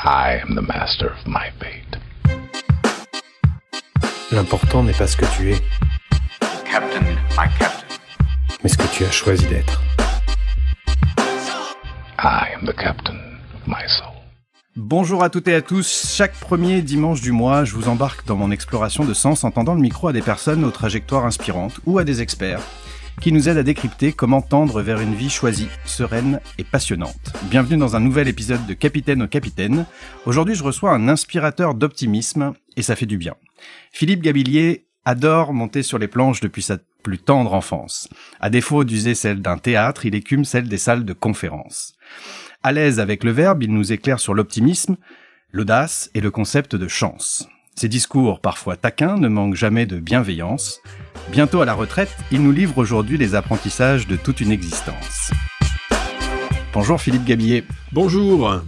I am the master of my fate. L'important n'est pas ce que tu es, Captain, my captain. mais ce que tu as choisi d'être. I am the captain of my soul. Bonjour à toutes et à tous, chaque premier dimanche du mois, je vous embarque dans mon exploration de sens en tendant le micro à des personnes aux trajectoires inspirantes ou à des experts qui nous aident à décrypter comment tendre vers une vie choisie, sereine et passionnante. Bienvenue dans un nouvel épisode de Capitaine au Capitaine. Aujourd'hui, je reçois un inspirateur d'optimisme et ça fait du bien. Philippe Gabillier adore monter sur les planches depuis sa plus tendre enfance. À défaut d'user celle d'un théâtre, il écume celle des salles de conférence. À l'aise avec le verbe, il nous éclaire sur l'optimisme, l'audace et le concept de chance. Ses discours, parfois taquins, ne manquent jamais de bienveillance. Bientôt à la retraite, il nous livre aujourd'hui les apprentissages de toute une existence. Bonjour Philippe Gabillier. Bonjour.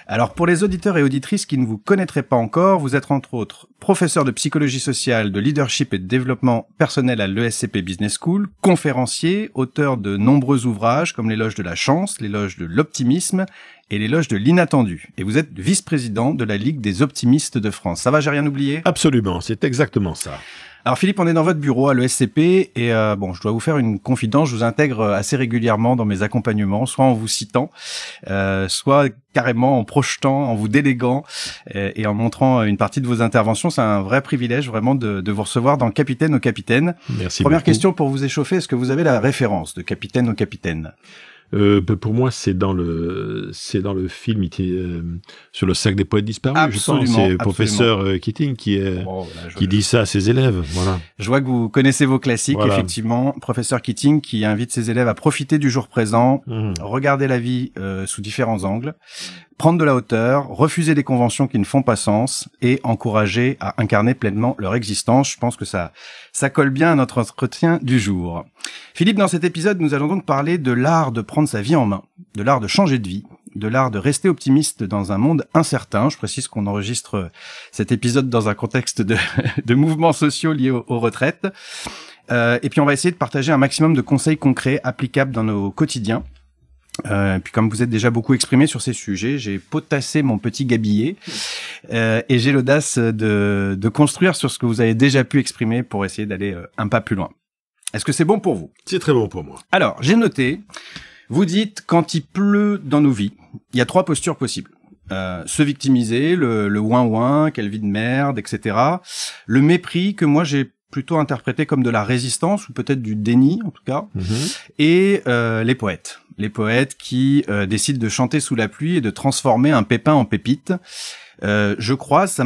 Alors pour les auditeurs et auditrices qui ne vous connaîtraient pas encore, vous êtes entre autres professeur de psychologie sociale, de leadership et de développement personnel à l'ESCP Business School, conférencier, auteur de nombreux ouvrages comme l'éloge de la chance, l'éloge de l'optimisme et l'éloge de l'inattendu. Et vous êtes vice-président de la Ligue des optimistes de France. Ça va, j'ai rien oublié ? Absolument, c'est exactement ça. Alors Philippe, on est dans votre bureau à l'ESCP et je dois vous faire une confidence, je vous intègre assez régulièrement dans mes accompagnements, soit en vous citant, soit carrément en projetant, en vous déléguant et en montrant une partie de vos interventions. C'est un vrai privilège vraiment de vous recevoir dans Capitaine au Capitaine. Merci Première beaucoup. question pour vous échauffer, est-ce que vous avez la référence de Capitaine au Capitaine ? Pour moi, c'est dans le film sur le sac des poètes disparus. Absolument, je pense. C'est le absolument. professeur Keating qui dit ça à ses élèves. Voilà. Je vois que vous connaissez vos classiques, Voilà. effectivement. Professeur Keating qui invite ses élèves à profiter du jour présent, regarder la vie sous différents angles, prendre de la hauteur, refuser des conventions qui ne font pas sens et encourager à incarner pleinement leur existence. Je pense que ça colle bien à notre entretien du jour. Philippe, dans cet épisode, nous allons donc parler de l'art de prendre sa vie en main, de l'art de changer de vie, de l'art de rester optimiste dans un monde incertain. Je précise qu'on enregistre cet épisode dans un contexte de mouvements sociaux liés aux retraites. Et puis on va essayer de partager un maximum de conseils concrets applicables dans nos quotidiens. Puis comme vous êtes déjà beaucoup exprimé sur ces sujets, j'ai potassé mon petit gabillet et j'ai l'audace de construire sur ce que vous avez déjà pu exprimer pour essayer d'aller un pas plus loin. Est-ce que c'est bon pour vous ? C'est très bon pour moi. Alors, j'ai noté, vous dites, quand il pleut dans nos vies, il y a 3 postures possibles. Se victimiser, le ouin-ouin, quelle vie de merde, etc. Le mépris, que moi j'ai plutôt interprété comme de la résistance, ou peut-être du déni, en tout cas. Et les poètes. Les poètes qui décident de chanter sous la pluie et de transformer un pépin en pépite. Je croise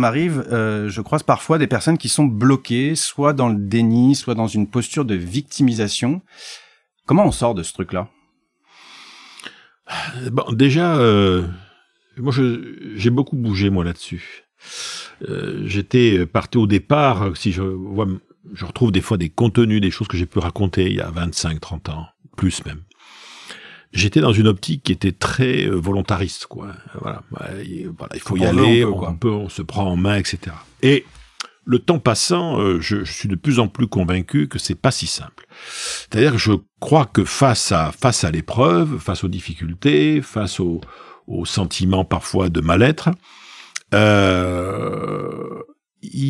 parfois des personnes qui sont bloquées, soit dans le déni, soit dans une posture de victimisation. Comment on sort de ce truc-là ? Bon, déjà, moi, j'ai beaucoup bougé, moi, là-dessus. J'étais parti au départ, si je retrouve des fois des contenus, des choses que j'ai pu raconter il y a 25, 30 ans, plus même. J'étais dans une optique qui était très volontariste, quoi. Voilà, il faut y aller, on se prend en main, etc. Et le temps passant, je suis de plus en plus convaincu que c'est pas si simple. C'est-à-dire que je crois que face à l'épreuve, face aux difficultés, face aux sentiments parfois de mal-être,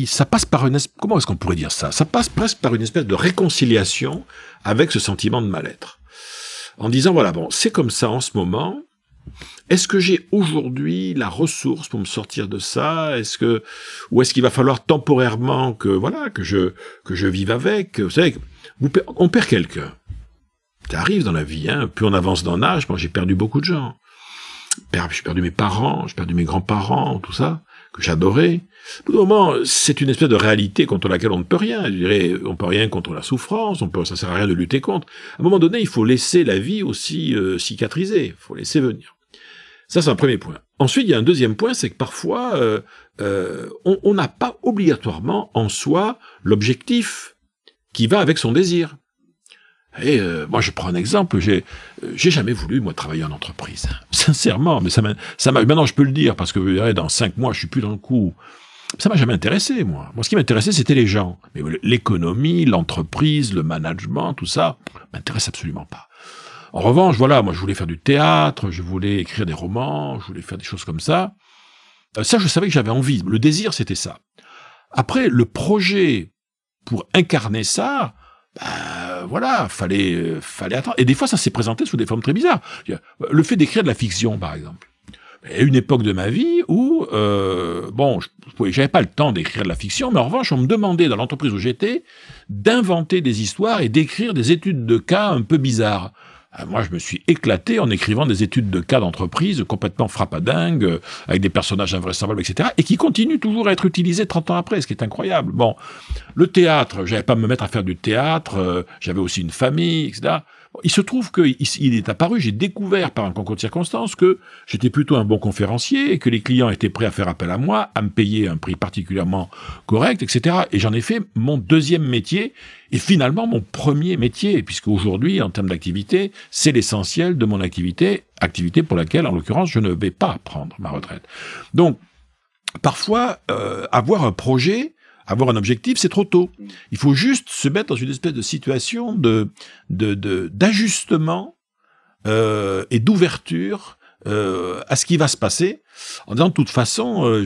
ça passe par comment est-ce qu'on pourrait dire ça ? Ça passe presque par une espèce de réconciliation avec ce sentiment de mal-être. En disant, voilà, bon, c'est comme ça en ce moment. Est-ce que j'ai aujourd'hui la ressource pour me sortir de ça ? Ou est-ce qu'il va falloir temporairement que je vive avec ? Vous savez, on perd quelqu'un. Ça arrive dans la vie, hein. Plus on avance dans l'âge, moi j'ai perdu beaucoup de gens. J'ai perdu mes parents, j'ai perdu mes grands-parents, tout ça, que j'adorais. Au bout d'un moment, c'est une espèce de réalité contre laquelle on ne peut rien. Je dirais, on peut rien contre la souffrance, ça sert à rien de lutter contre. À un moment donné, il faut laisser la vie aussi cicatriser, il faut laisser venir. Ça, c'est un premier point. Ensuite, il y a un deuxième point, c'est que parfois, on n'a pas obligatoirement en soi l'objectif qui va avec son désir. Et moi, je prends un exemple. J'ai jamais voulu, moi, travailler en entreprise. Sincèrement, mais ça m'a. Maintenant, je peux le dire parce que vous verrez, dans 5 mois, je suis plus dans le coup. Ça m'a jamais intéressé, moi. Moi, ce qui m'intéressait, c'était les gens. Mais l'économie, l'entreprise, le management, tout ça, m'intéresse absolument pas. En revanche, voilà, moi, je voulais faire du théâtre, je voulais écrire des romans, je voulais faire des choses comme ça. Ça, je savais que j'avais envie. Le désir, c'était ça. Après, le projet pour incarner ça, voilà, fallait attendre. Et des fois, ça s'est présenté sous des formes très bizarres. Le fait d'écrire de la fiction, par exemple. Il y a une époque de ma vie où, j'avais pas le temps d'écrire de la fiction, mais en revanche, on me demandait dans l'entreprise où j'étais d'inventer des histoires et d'écrire des études de cas un peu bizarres. Moi, je me suis éclaté en écrivant des études de cas d'entreprise complètement frappadingues, avec des personnages invraisemblables, etc., et qui continuent toujours à être utilisés 30 ans après, ce qui est incroyable. Bon, le théâtre, j'avais pas à me mettre à faire du théâtre, j'avais aussi une famille, etc. Il se trouve qu'il est apparu, j'ai découvert par un concours de circonstances que j'étais plutôt un bon conférencier et que les clients étaient prêts à faire appel à moi, à me payer un prix particulièrement correct, etc. Et j'en ai fait mon deuxième métier et finalement mon premier métier, puisque aujourd'hui, en termes d'activité, c'est l'essentiel de mon activité pour laquelle, en l'occurrence, je ne vais pas prendre ma retraite. Donc, parfois, avoir un projet, avoir un objectif, c'est trop tôt. Il faut juste se mettre dans une espèce de situation d'ajustement et d'ouverture à ce qui va se passer, en disant de toute façon,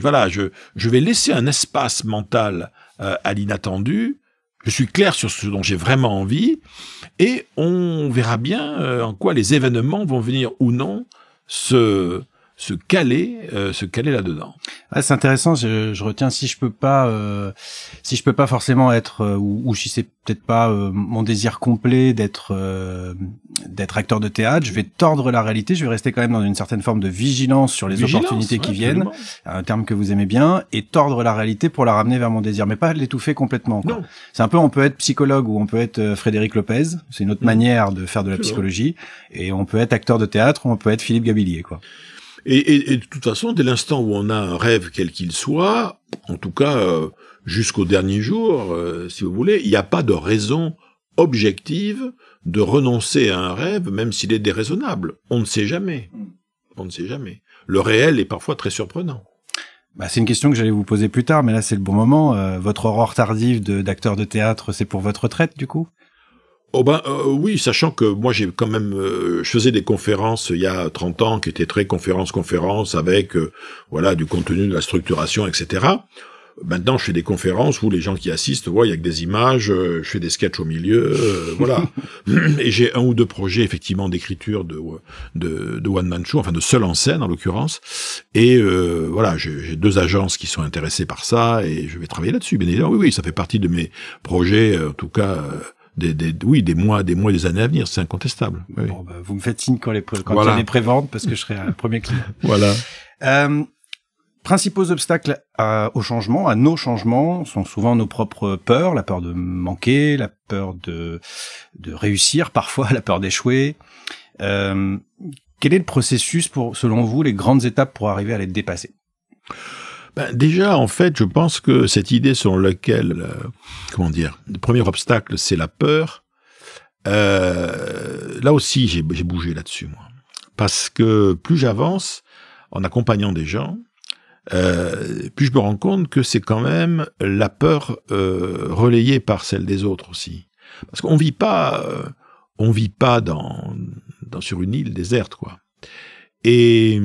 je vais laisser un espace mental à l'inattendu. Je suis clair sur ce dont j'ai vraiment envie, et on verra bien en quoi les événements vont venir ou non se caler là-dedans. Ouais, c'est intéressant. Je retiens, si je peux pas forcément être ou si c'est peut-être pas mon désir complet d'être acteur de théâtre, je vais tordre la réalité. Je vais rester quand même dans une certaine forme de vigilance sur les opportunités qui viennent, un terme que vous aimez bien, et tordre la réalité pour la ramener vers mon désir, mais pas l'étouffer complètement, quoi. Non. C'est un peu, on peut être psychologue ou on peut être Frédéric Lopez. C'est une autre manière de faire de la psychologie, et on peut être acteur de théâtre ou on peut être Philippe Gabillier, quoi. Et de toute façon, dès l'instant où on a un rêve quel qu'il soit, en tout cas jusqu'au dernier jour, si vous voulez, il n'y a pas de raison objective de renoncer à un rêve, même s'il est déraisonnable. On ne sait jamais. On ne sait jamais. Le réel est parfois très surprenant. C'est une question que j'allais vous poser plus tard, mais là c'est le bon moment. Votre aurore tardive d'acteur de théâtre, c'est pour votre retraite, du coup ? Oui, sachant que moi j'ai quand même je faisais des conférences il y a 30 ans qui étaient très conférences avec du contenu, de la structuration, etc. Maintenant, je fais des conférences où les gens qui assistent voient, il y a que des images, je fais des sketchs au milieu, voilà. Et j'ai un ou deux projets effectivement d'écriture de one man show, enfin de seul en scène en l'occurrence. Et j'ai 2 agences qui sont intéressées par ça et je vais travailler là-dessus. Bien évidemment, oui, ça fait partie de mes projets, en tout cas. Des mois et des années à venir, c'est incontestable. Oui. Bon, vous me faites signe quand il y a des préventes, parce que je serai un premier client. Voilà. Principaux obstacles au changement, à nos changements, sont souvent nos propres peurs, la peur de manquer, la peur de réussir, parfois la peur d'échouer. Quel est le processus selon vous, les grandes étapes pour arriver à les dépasser ? Déjà, en fait, je pense que cette idée selon laquelle, le premier obstacle, c'est la peur, là aussi, j'ai bougé là-dessus, moi. Parce que plus j'avance en accompagnant des gens, plus je me rends compte que c'est quand même la peur relayée par celle des autres aussi. Parce qu'on vit pas sur une île déserte, quoi. Et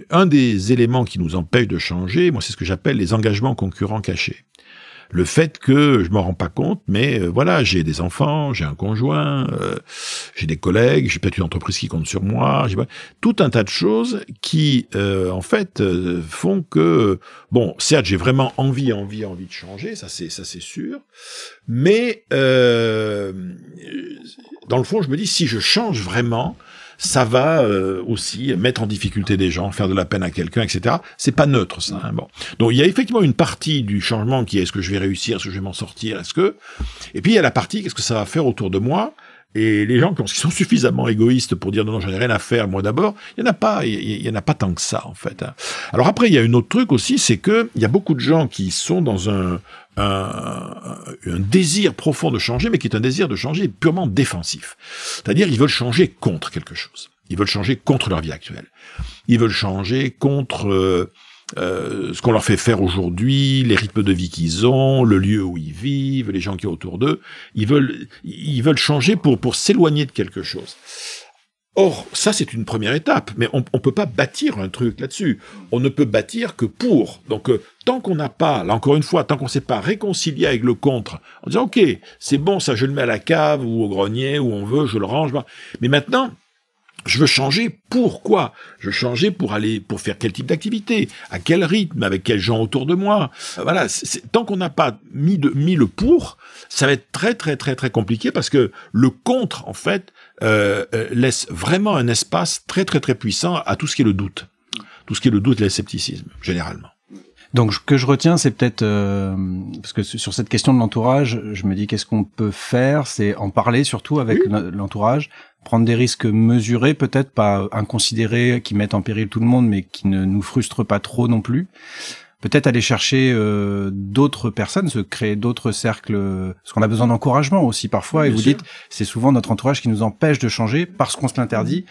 un des éléments qui nous empêche de changer, moi, c'est ce que j'appelle les engagements concurrents cachés. Le fait que je m'en rends pas compte, mais j'ai des enfants, j'ai un conjoint, j'ai des collègues, j'ai peut-être une entreprise qui compte sur moi, tout un tas de choses qui, font que, certes, j'ai vraiment envie de changer, ça c'est sûr, mais dans le fond, je me dis, si je change vraiment, ça va aussi mettre en difficulté des gens, faire de la peine à quelqu'un, etc. C'est pas neutre, ça. Hein, bon. Donc il y a effectivement une partie du changement qui est est-ce que je vais réussir, est-ce que je vais m'en sortir, et puis il y a la partie qu'est-ce que ça va faire autour de moi. Et les gens qui sont suffisamment égoïstes pour dire non, j'en ai rien à faire, moi d'abord, il y en a pas tant que ça, en fait. Hein. Alors après, il y a un autre truc aussi, c'est que il y a beaucoup de gens qui sont dans un désir profond de changer, mais qui est un désir de changer purement défensif. C'est-à-dire, ils veulent changer contre quelque chose. Ils veulent changer contre leur vie actuelle. Ils veulent changer contre ce qu'on leur fait faire aujourd'hui, les rythmes de vie qu'ils ont, le lieu où ils vivent, les gens qui sont autour d'eux. Ils veulent changer pour s'éloigner de quelque chose. Or, ça, c'est une première étape, mais on peut pas bâtir un truc là-dessus. On ne peut bâtir que pour. Donc, tant qu'on n'a pas, là encore une fois, tant qu'on s'est pas réconcilié avec le contre, en disant, OK, c'est bon, ça, je le mets à la cave ou au grenier, où on veut, je le range. Mais maintenant, je veux changer. Pourquoi? Je veux changer pour faire quel type d'activité? À quel rythme? Avec quels gens autour de moi? Voilà. Tant qu'on n'a pas mis le pour, ça va être très, très, très, très compliqué parce que le contre, en fait, laisse vraiment un espace très, très, très puissant à tout ce qui est le doute. Tout ce qui est le doute et le scepticisme, généralement. Donc, ce que je retiens, c'est peut-être, parce que sur cette question de l'entourage, je me dis qu'est-ce qu'on peut faire, c'est en parler surtout avec l'entourage, prendre des risques mesurés, peut-être pas inconsidérés, qui mettent en péril tout le monde, mais qui ne nous frustrent pas trop non plus. Peut-être aller chercher d'autres personnes, se créer d'autres cercles, parce qu'on a besoin d'encouragement aussi parfois, et vous dites, c'est souvent notre entourage qui nous empêche de changer parce qu'on se l'interdit,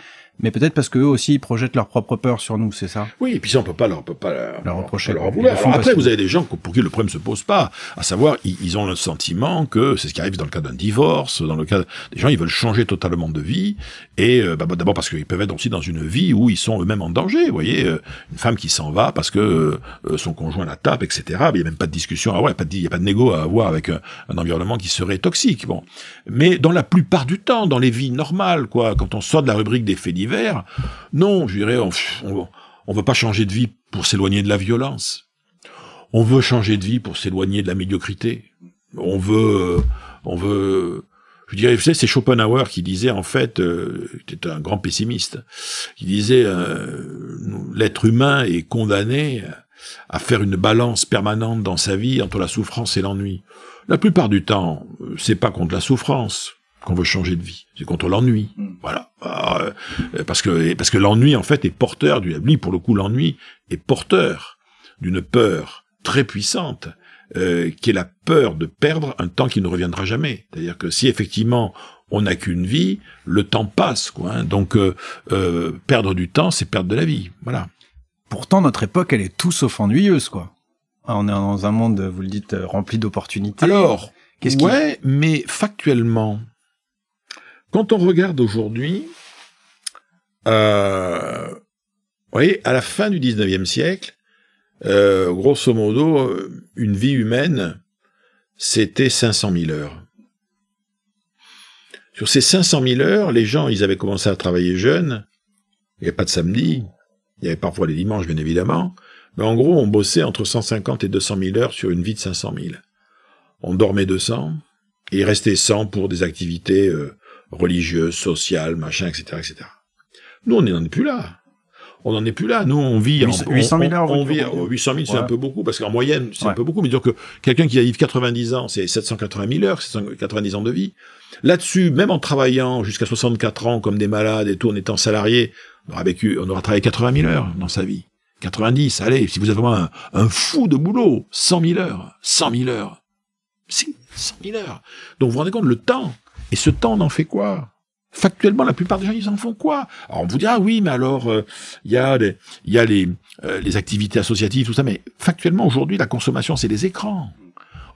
mais peut-être parce qu'eux aussi ils projettent leur propre peur sur nous, c'est ça? Oui, et puis ça on peut pas leur reprocher. Alors après, vous avez des gens pour qui le problème se pose pas, à savoir ils ont le sentiment que c'est ce qui arrive dans le cas d'un divorce, dans le cas des gens, ils veulent changer totalement de vie, et d'abord parce qu'ils peuvent être aussi dans une vie où ils sont eux-mêmes en danger. Vous voyez, une femme qui s'en va parce que son conjoint la tape, etc. Il y a même pas de discussion à avoir, il y a pas de négo à avoir avec un environnement qui serait toxique. Bon, mais dans la plupart du temps, dans les vies normales, quoi, quand on sort de la rubrique des faits divers, non, je dirais, on veut pas changer de vie pour s'éloigner de la violence. On veut changer de vie pour s'éloigner de la médiocrité. On veut, je dirais, vous savez, c'est Schopenhauer qui disait, en fait, était un grand pessimiste, qui disait, l'être humain est condamné à faire une balance permanente dans sa vie entre la souffrance et l'ennui. La plupart du temps, c'est pas contre la souffrance qu'on veut changer de vie, c'est contre l'ennui. Voilà. Parce que l'ennui, en fait, est porteur lui, pour le coup, l'ennui est porteur d'une peur très puissante, qui est la peur de perdre un temps qui ne reviendra jamais. C'est-à-dire que si effectivement on n'a qu'une vie, le temps passe, quoi. Hein. Donc perdre du temps, c'est perdre de la vie. Voilà. Pourtant, notre époque, elle est tout sauf ennuyeuse, quoi. On est dans un monde, vous le dites, rempli d'opportunités. Alors, mais factuellement, quand on regarde aujourd'hui, vous voyez, à la fin du 19e siècle, grosso modo, une vie humaine, c'était 500 000 heures. Sur ces 500 000 heures, les gens, ils avaient commencé à travailler jeunes. Il n'y avait pas de samedi. Il y avait parfois les dimanches, bien évidemment. Mais en gros, on bossait entre 150 et 200 000 heures sur une vie de 500 000. On dormait 200, et il restait 100 pour des activités religieuses, sociales, machin, etc., etc. Nous, on n'en est plus là. On n'en est plus là. Nous, on vit... 800 000 heures. On vit 800 000, c'est un peu beaucoup, parce qu'en moyenne, c'est un peu beaucoup. Mais dire que quelqu'un qui va vivre 90 ans, c'est 780 000 heures, 790 ans de vie. Là-dessus, même en travaillant jusqu'à 64 ans, comme des malades et tout, en étant salarié, on aura travaillé 80 000 heures dans sa vie. 90, allez, si vous êtes vraiment un fou de boulot, 100 000 heures. 100 000 heures. Si, 100 000 heures. Donc, vous vous rendez compte, le temps. Et ce temps, on en fait quoi? Factuellement, la plupart des gens, ils en font quoi? Alors, on vous dira, oui, mais alors, il y a les activités associatives, tout ça, mais factuellement, aujourd'hui, la consommation, c'est les écrans.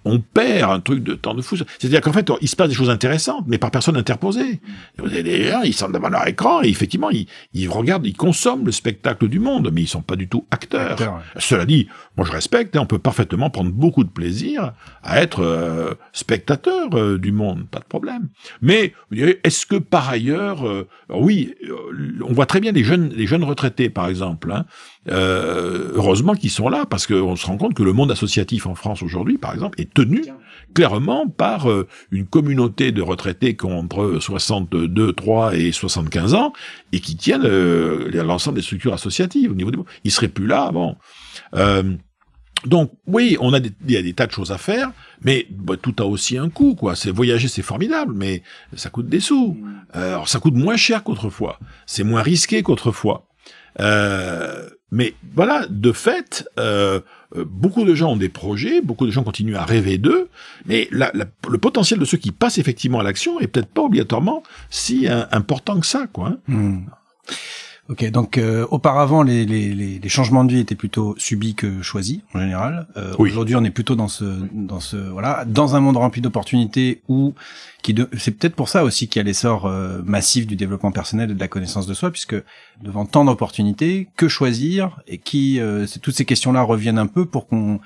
On perd un truc de temps de fou. C'est-à-dire qu'en fait, il se passe des choses intéressantes, mais par personne interposée. Vous avez des gens, ils sont devant leur écran, et effectivement, ils regardent, ils consomment le spectacle du monde, mais ils sont pas du tout acteurs. Ouais. Cela dit, moi je respecte, on peut parfaitement prendre beaucoup de plaisir à être spectateur du monde, pas de problème. Mais, vous direz, est-ce que par ailleurs, oui, on voit très bien les jeunes retraités, par exemple, hein, heureusement qu'ils sont là, parce qu'on se rend compte que le monde associatif en France aujourd'hui, par exemple, est tenu clairement par une communauté de retraités qui ont entre 62, 3 et 75 ans, et qui tiennent l'ensemble des structures associatives au niveau des... Ils seraient plus là, bon. Donc, oui, il y a des tas de choses à faire, mais tout a aussi un coût, quoi. Voyager, c'est formidable, mais ça coûte des sous. Alors, ça coûte moins cher qu'autrefois. C'est moins risqué qu'autrefois. Mais voilà, de fait, beaucoup de gens ont des projets, beaucoup de gens continuent à rêver d'eux, mais le potentiel de ceux qui passent effectivement à l'action est peut-être pas obligatoirement si important que ça, quoi. Hein. Ok, donc auparavant les changements de vie étaient plutôt subis que choisis en général. Oui. Aujourd'hui, on est plutôt dans un monde rempli d'opportunités c'est peut-être pour ça aussi qu'il y a l'essor massif du développement personnel et de la connaissance de soi, puisque devant tant d'opportunités, que choisir et toutes ces questions-là reviennent un peu pour qu'on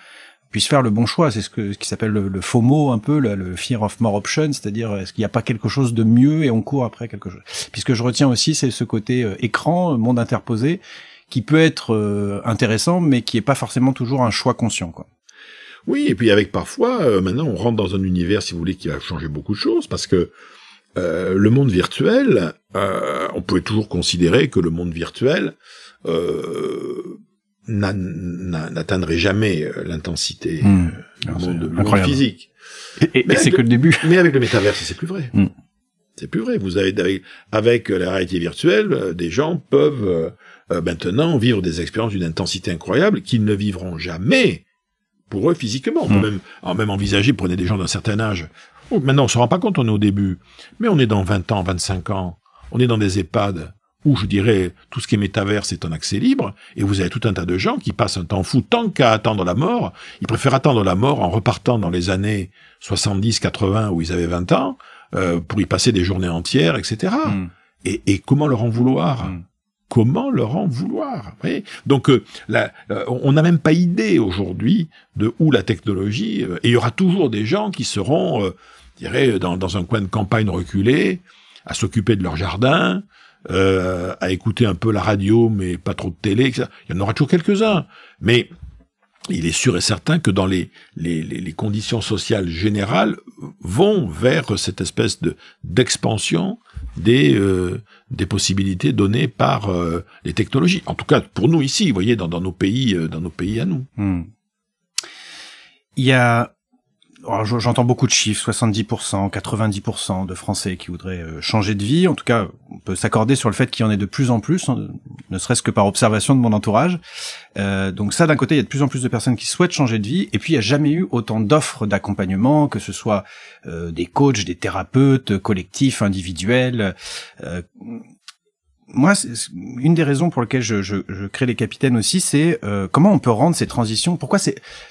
puisse faire le bon choix. C'est ce qui s'appelle le FOMO, un peu, le Fear of More Options, c'est-à-dire est-ce qu'il n'y a pas quelque chose de mieux et on court après quelque chose. Puisque je retiens aussi, c'est ce côté écran, monde interposé, qui peut être intéressant, mais qui est pas forcément toujours un choix conscient, quoi. Oui, et puis avec parfois, maintenant on rentre dans un univers, si vous voulez, qui va changer beaucoup de choses, parce que le monde virtuel, on peut toujours considérer que le monde virtuel n'atteindrait jamais l'intensité du monde physique. Et c'est que le début. Mais avec le métaverse, c'est plus vrai. C'est plus vrai. Vous avez avec la réalité virtuelle, des gens peuvent maintenant vivre des expériences d'une intensité incroyable qu'ils ne vivront jamais pour eux physiquement. On peut même envisager, prenez des gens d'un certain âge. Maintenant, on se rend pas compte, on est au début, mais on est dans 20 ans, 25 ans, on est dans des EHPAD où, je dirais, tout ce qui est métaverse est en accès libre, et vous avez tout un tas de gens qui passent un temps fou, tant qu'à attendre la mort, ils préfèrent attendre la mort en repartant dans les années 70, 80, où ils avaient 20 ans, pour y passer des journées entières, etc. Et comment leur en vouloir? Comment leur en vouloir? Oui. Donc, on n'a même pas idée aujourd'hui de où la technologie, et il y aura toujours des gens qui seront, je dirais, dans un coin de campagne reculé, à s'occuper de leur jardin, à écouter un peu la radio, mais pas trop de télé, etc. Il y en aura toujours quelques-uns. Mais il est sûr et certain que dans les conditions sociales générales vont vers cette espèce d'expansion des possibilités données par les technologies. En tout cas, pour nous ici, vous voyez, dans nos pays à nous. Il y a, alors j'entends beaucoup de chiffres, 70%, 90% de Français qui voudraient changer de vie. En tout cas, on peut s'accorder sur le fait qu'il y en ait de plus en plus, ne serait-ce que par observation de mon entourage. Donc ça, d'un côté, il y a de plus en plus de personnes qui souhaitent changer de vie. Et puis, il n'y a jamais eu autant d'offres d'accompagnement, que ce soit des coachs, des thérapeutes, collectifs, individuels. Moi, une des raisons pour lesquelles je crée les capitaines aussi, c'est comment on peut rendre ces transitions. Pourquoi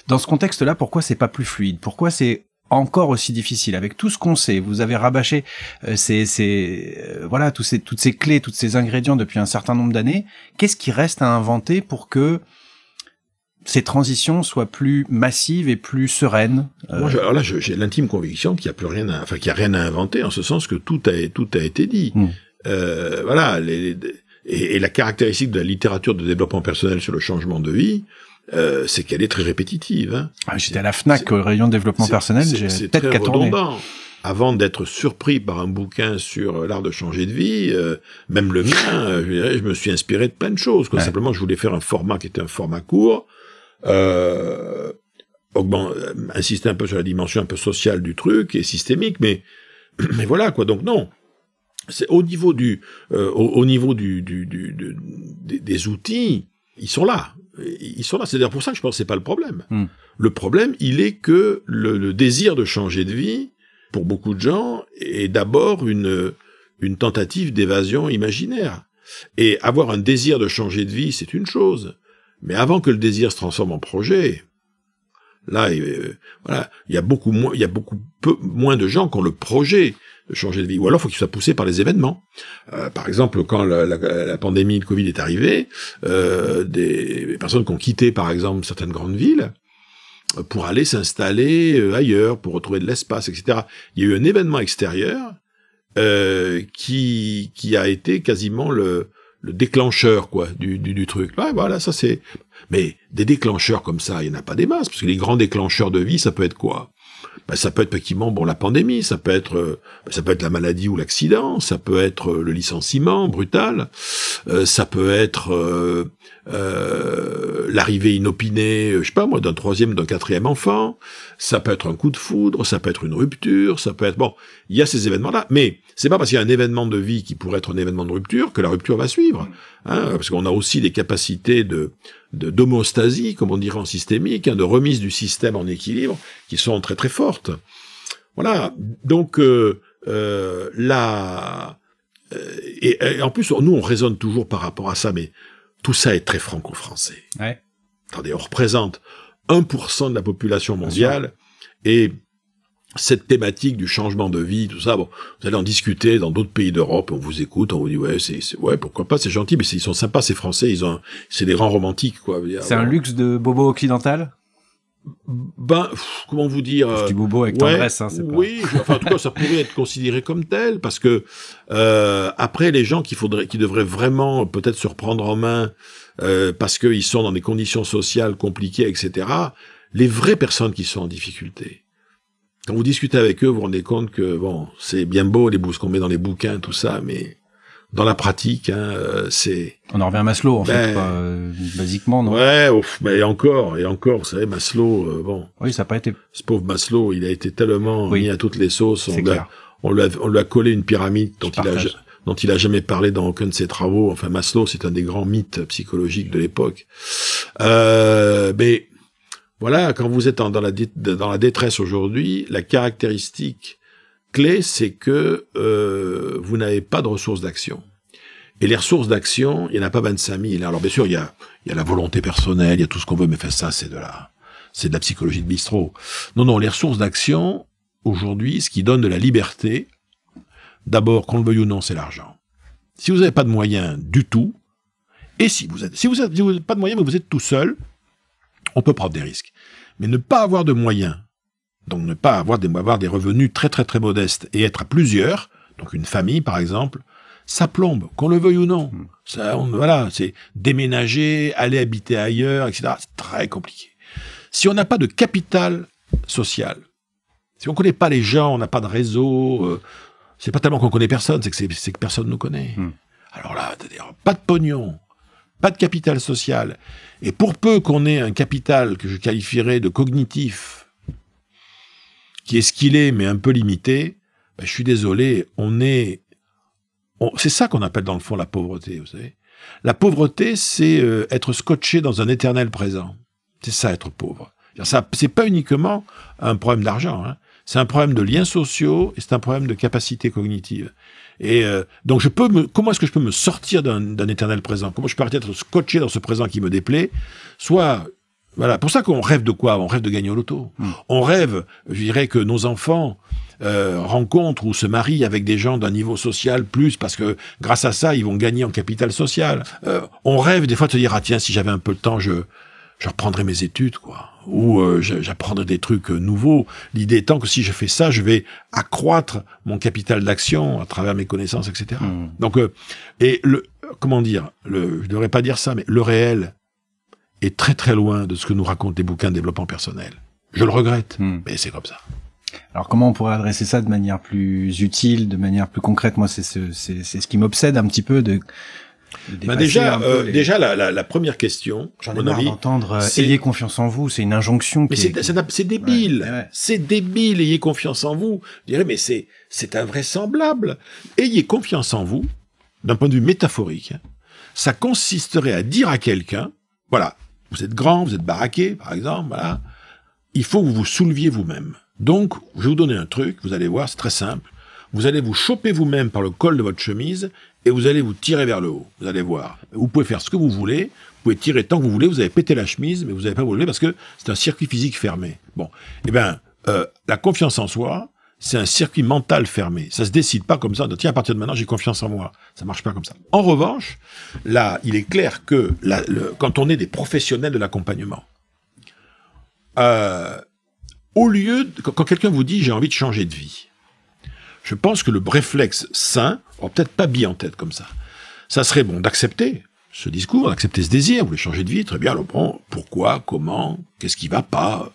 dans ce contexte-là, pourquoi c'est pas plus fluide? Pourquoi c'est encore aussi difficile avec tout ce qu'on sait? Vous avez rabâché voilà, toutes ces clés, tous ces ingrédients depuis un certain nombre d'années. Qu'est-ce qui reste à inventer pour que ces transitions soient plus massives et plus sereines? Moi, alors là, j'ai l'intime conviction qu'il y a plus rien, qu'il y a rien à inventer, en ce sens que tout a été dit. Voilà, et la caractéristique de la littérature de développement personnel sur le changement de vie, c'est qu'elle est très répétitive. Hein. J'étais à la FNAC au rayon développement personnel, j'ai peut-être qu'à tourner. Avant d'être surpris par un bouquin sur l'art de changer de vie, même le mien, je me suis inspiré de plein de choses. Ouais. Simplement, je voulais faire un format qui était un format court, insister un peu sur la dimension un peu sociale du truc et systémique, mais voilà quoi. Donc non. C'est au niveau des outils, ils sont là. C'est d'ailleurs pour ça que je pense que c'est pas le problème. Le problème, il est que le désir de changer de vie, pour beaucoup de gens, est d'abord une tentative d'évasion imaginaire. Et avoir un désir de changer de vie, c'est une chose. Mais avant que le désir se transforme en projet, là, voilà, il y a beaucoup moins de gens qui ont le projet de changer de vie. Ou alors, il faut qu'il soit poussé par les événements. Par exemple, quand la pandémie de Covid est arrivée, des personnes qui ont quitté, par exemple, certaines grandes villes pour aller s'installer ailleurs, pour retrouver de l'espace, etc. Il y a eu un événement extérieur qui a été quasiment le déclencheur, quoi, du truc. Ouais, voilà, ça c'est... Mais des déclencheurs comme ça, il n'y en a pas des masses, parce que les grands déclencheurs de vie, ça peut être quoi? Ça peut être effectivement la pandémie, ça peut être la maladie ou l'accident, ça peut être le licenciement brutal, ça peut être l'arrivée inopinée, je sais pas moi, d'un troisième, d'un quatrième enfant, ça peut être un coup de foudre, ça peut être une rupture, ça peut être... Bon, il y a ces événements-là, mais c'est pas parce qu'il y a un événement de vie qui pourrait être un événement de rupture que la rupture va suivre, hein, parce qu'on a aussi des capacités d'homéostasie, comme on dirait en systémique, hein, de remise du système en équilibre, qui sont très très fortes. Voilà, donc et en plus, nous, on raisonne toujours par rapport à ça, mais tout ça est très franco-français. Ouais. Attendez, on représente 1% de la population mondiale, et cette thématique du changement de vie, tout ça, bon, vous allez en discuter dans d'autres pays d'Europe, on vous écoute, on vous dit, ouais, pourquoi pas, c'est gentil, mais ils sont sympas, ces Français, c'est des grands romantiques, quoi. C'est un luxe de bobo occidental? Ben, comment vous dire? Je dis bobo avec tendresse, hein, c'est pas... Oui, enfin, en tout cas, ça pourrait être considéré comme tel, parce que, après, les gens qui devraient vraiment peut-être se reprendre en main, parce qu'ils sont dans des conditions sociales compliquées, etc., les vraies personnes qui sont en difficulté. Quand vous discutez avec eux, vous vous rendez compte que, bon, c'est bien beau, ce qu'on met dans les bouquins, tout ça, mais dans la pratique, hein, c'est... On en revient à Maslow, en fait, quoi, basiquement, non? Ouais, mais encore, vous savez, Maslow, bon... Oui, ça n'a pas été... Ce pauvre Maslow, il a été tellement mis à toutes les sauces, on lui a collé une pyramide dont il a jamais parlé dans aucun de ses travaux. Enfin, Maslow, c'est un des grands mythes psychologiques de l'époque. Mais... Voilà, quand vous êtes dans la détresse aujourd'hui, la caractéristique clé, c'est que vous n'avez pas de ressources d'action. Et les ressources d'action, il n'y en a pas 25 000. Alors bien sûr, il y a la volonté personnelle, il y a tout ce qu'on veut, mais ça, c'est de la psychologie de bistrot. Non, les ressources d'action, aujourd'hui, ce qui donne de la liberté, d'abord, qu'on le veuille ou non, c'est l'argent. Si vous n'avez pas de moyens du tout, et si vous n'avez pas de moyens, mais vous êtes tout seul, on peut prendre des risques. Mais ne pas avoir de moyens, donc ne pas avoir des revenus très très très modestes et être à plusieurs, donc une famille par exemple, ça plombe, qu'on le veuille ou non. Voilà, c'est déménager, aller habiter ailleurs, etc. C'est très compliqué. Si on n'a pas de capital social, si on ne connaît pas les gens, on n'a pas de réseau, c'est pas tellement qu'on connaît personne, c'est que personne nous connaît. Alors là, c'est-à-dire, pas de pognon, pas de capital social. Et pour peu qu'on ait un capital que je qualifierais de cognitif, qui est ce qu'il est, mais un peu limité, ben, je suis désolé, c'est ça qu'on appelle dans le fond la pauvreté, vous savez. La pauvreté, c'est être scotché dans un éternel présent. C'est ça, être pauvre. C'est pas uniquement un problème d'argent, hein. C'est un problème de liens sociaux et c'est un problème de capacité cognitive. Et donc comment est-ce que je peux me sortir d'un éternel présent? Comment je peux arrêter d'être scotché dans ce présent qui me déplaît? Voilà, pour ça qu'on rêve de quoi? On rêve de gagner au loto. On rêve, je dirais, que nos enfants rencontrent ou se marient avec des gens d'un niveau social plus, parce que grâce à ça, ils vont gagner en capital social. On rêve des fois de se dire, ah tiens, si j'avais un peu de temps, je reprendrai mes études, quoi. Ou j'apprendrai des trucs nouveaux. L'idée étant que si je fais ça, je vais accroître mon capital d'action à travers mes connaissances, etc. Donc, comment dire, je devrais pas dire ça, mais le réel est très très loin de ce que nous racontent les bouquins de développement personnel. Je le regrette, mais c'est comme ça. Alors comment on pourrait adresser ça de manière plus utile, de manière plus concrète? Moi, c'est ce qui m'obsède un petit peu de déjà, la première question, j'en ai marre d'entendre ayez confiance en vous, c'est une injonction. Mais c'est débile, c'est débile, ayez confiance en vous. Je dirais, mais c'est invraisemblable. Ayez confiance en vous, d'un point de vue métaphorique, hein, ça consisterait à dire à quelqu'un, voilà, vous êtes grand, vous êtes baraqué, par exemple, voilà, il faut que vous vous souleviez vous-même. Donc, je vais vous donner un truc, vous allez voir, c'est très simple. Vous allez vous choper vous-même par le col de votre chemise et vous allez vous tirer vers le haut. Vous allez voir. Vous pouvez faire ce que vous voulez, vous pouvez tirer tant que vous voulez, vous avez pété la chemise, mais vous n'avez pas voulu parce que c'est un circuit physique fermé. Bon, eh bien, la confiance en soi, c'est un circuit mental fermé. Ça se décide pas comme ça, tiens, à partir de maintenant, j'ai confiance en moi. Ça marche pas comme ça. En revanche, là, il est clair que quand on est des professionnels de l'accompagnement, au lieu, quand quelqu'un vous dit « j'ai envie de changer de vie », je pense que le réflexe sain, peut-être pas bien en tête comme ça serait bon d'accepter ce discours, d'accepter ce désir, vous voulez changer de vie, très bien, alors bon, pourquoi, comment, qu'est-ce qui va pas,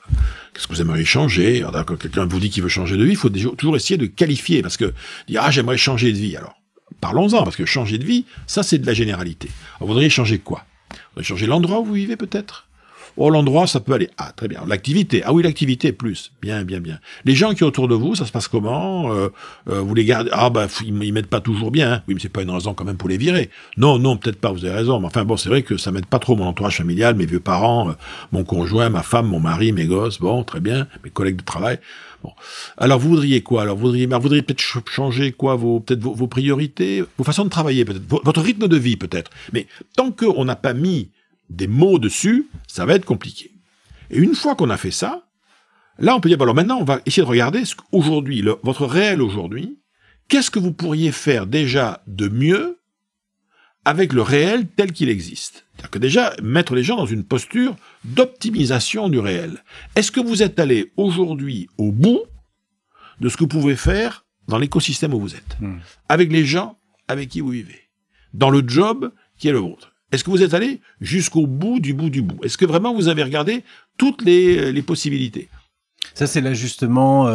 qu'est-ce que vous aimeriez changer? Alors, quand quelqu'un vous dit qu'il veut changer de vie, il faut toujours essayer de qualifier, parce que dire « ah, j'aimerais changer de vie », alors parlons-en, parce que changer de vie, ça c'est de la généralité. Alors, vous voudriez changer quoi? Vous voudriez changer l'endroit où vous vivez peut-être? Oh, l'endroit, ça peut aller. Ah, très bien. L'activité. Ah oui, l'activité plus. Bien, bien, bien. Les gens qui sont autour de vous, ça se passe comment? Vous les gardez? Ah, bah, ils m'aident pas toujours bien. Oui, mais c'est pas une raison quand même pour les virer. Non, non, peut-être pas, vous avez raison. Mais enfin, bon, c'est vrai que ça m'aide pas trop mon entourage familial, mes vieux parents, mon conjoint, ma femme, mon mari, mes gosses. Bon, très bien. Mes collègues de travail. Bon. Alors, vous voudriez quoi? Alors, vous voudriez peut-être changer quoi? Vos priorités? Vos façons de travailler, peut-être? Votre rythme de vie, peut-être? Mais tant qu'on n'a pas mis des mots dessus, ça va être compliqué. Et une fois qu'on a fait ça, là, on peut dire, bon, alors maintenant, on va essayer de regarder ce qu'aujourd'hui, votre réel aujourd'hui, qu'est-ce que vous pourriez faire déjà de mieux avec le réel tel qu'il existe. C'est-à-dire que déjà, mettre les gens dans une posture d'optimisation du réel. Est-ce que vous êtes allé aujourd'hui au bout de ce que vous pouvez faire dans l'écosystème où vous êtes, avec les gens avec qui vous vivez, dans le job qui est le vôtre? Est-ce que vous êtes allé jusqu'au bout du bout du bout? Est-ce que vraiment vous avez regardé toutes les possibilités? Ça, c'est l'ajustement,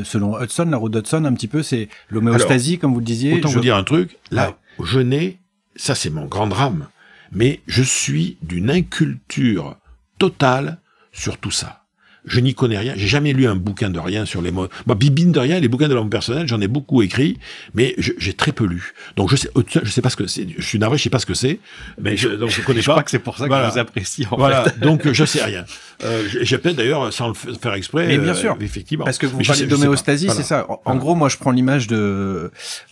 selon Hudson, la route d'Hudson, un petit peu, c'est l'homéostasie, comme vous le disiez. Autant vous dire un truc, là, je n'ai, ça c'est mon grand drame, mais je suis d'une inculture totale sur tout ça. Je n'y connais rien, j'ai jamais lu un bouquin de rien sur les mots. Moi, bibine de rien, les bouquins de l'homme personnel, j'en ai beaucoup écrit, mais j'ai très peu lu. Donc je sais pas ce que c'est, je suis navré, je sais pas ce que c'est, mais donc je connais pas. Je crois que c'est pour ça que je vous apprécie, en fait. Donc je sais rien. J'ai peut-être d'ailleurs, sans le faire exprès, mais bien sûr, effectivement. Parce que vous parlez d'homéostasie, c'est ça. En gros, moi je prends l'image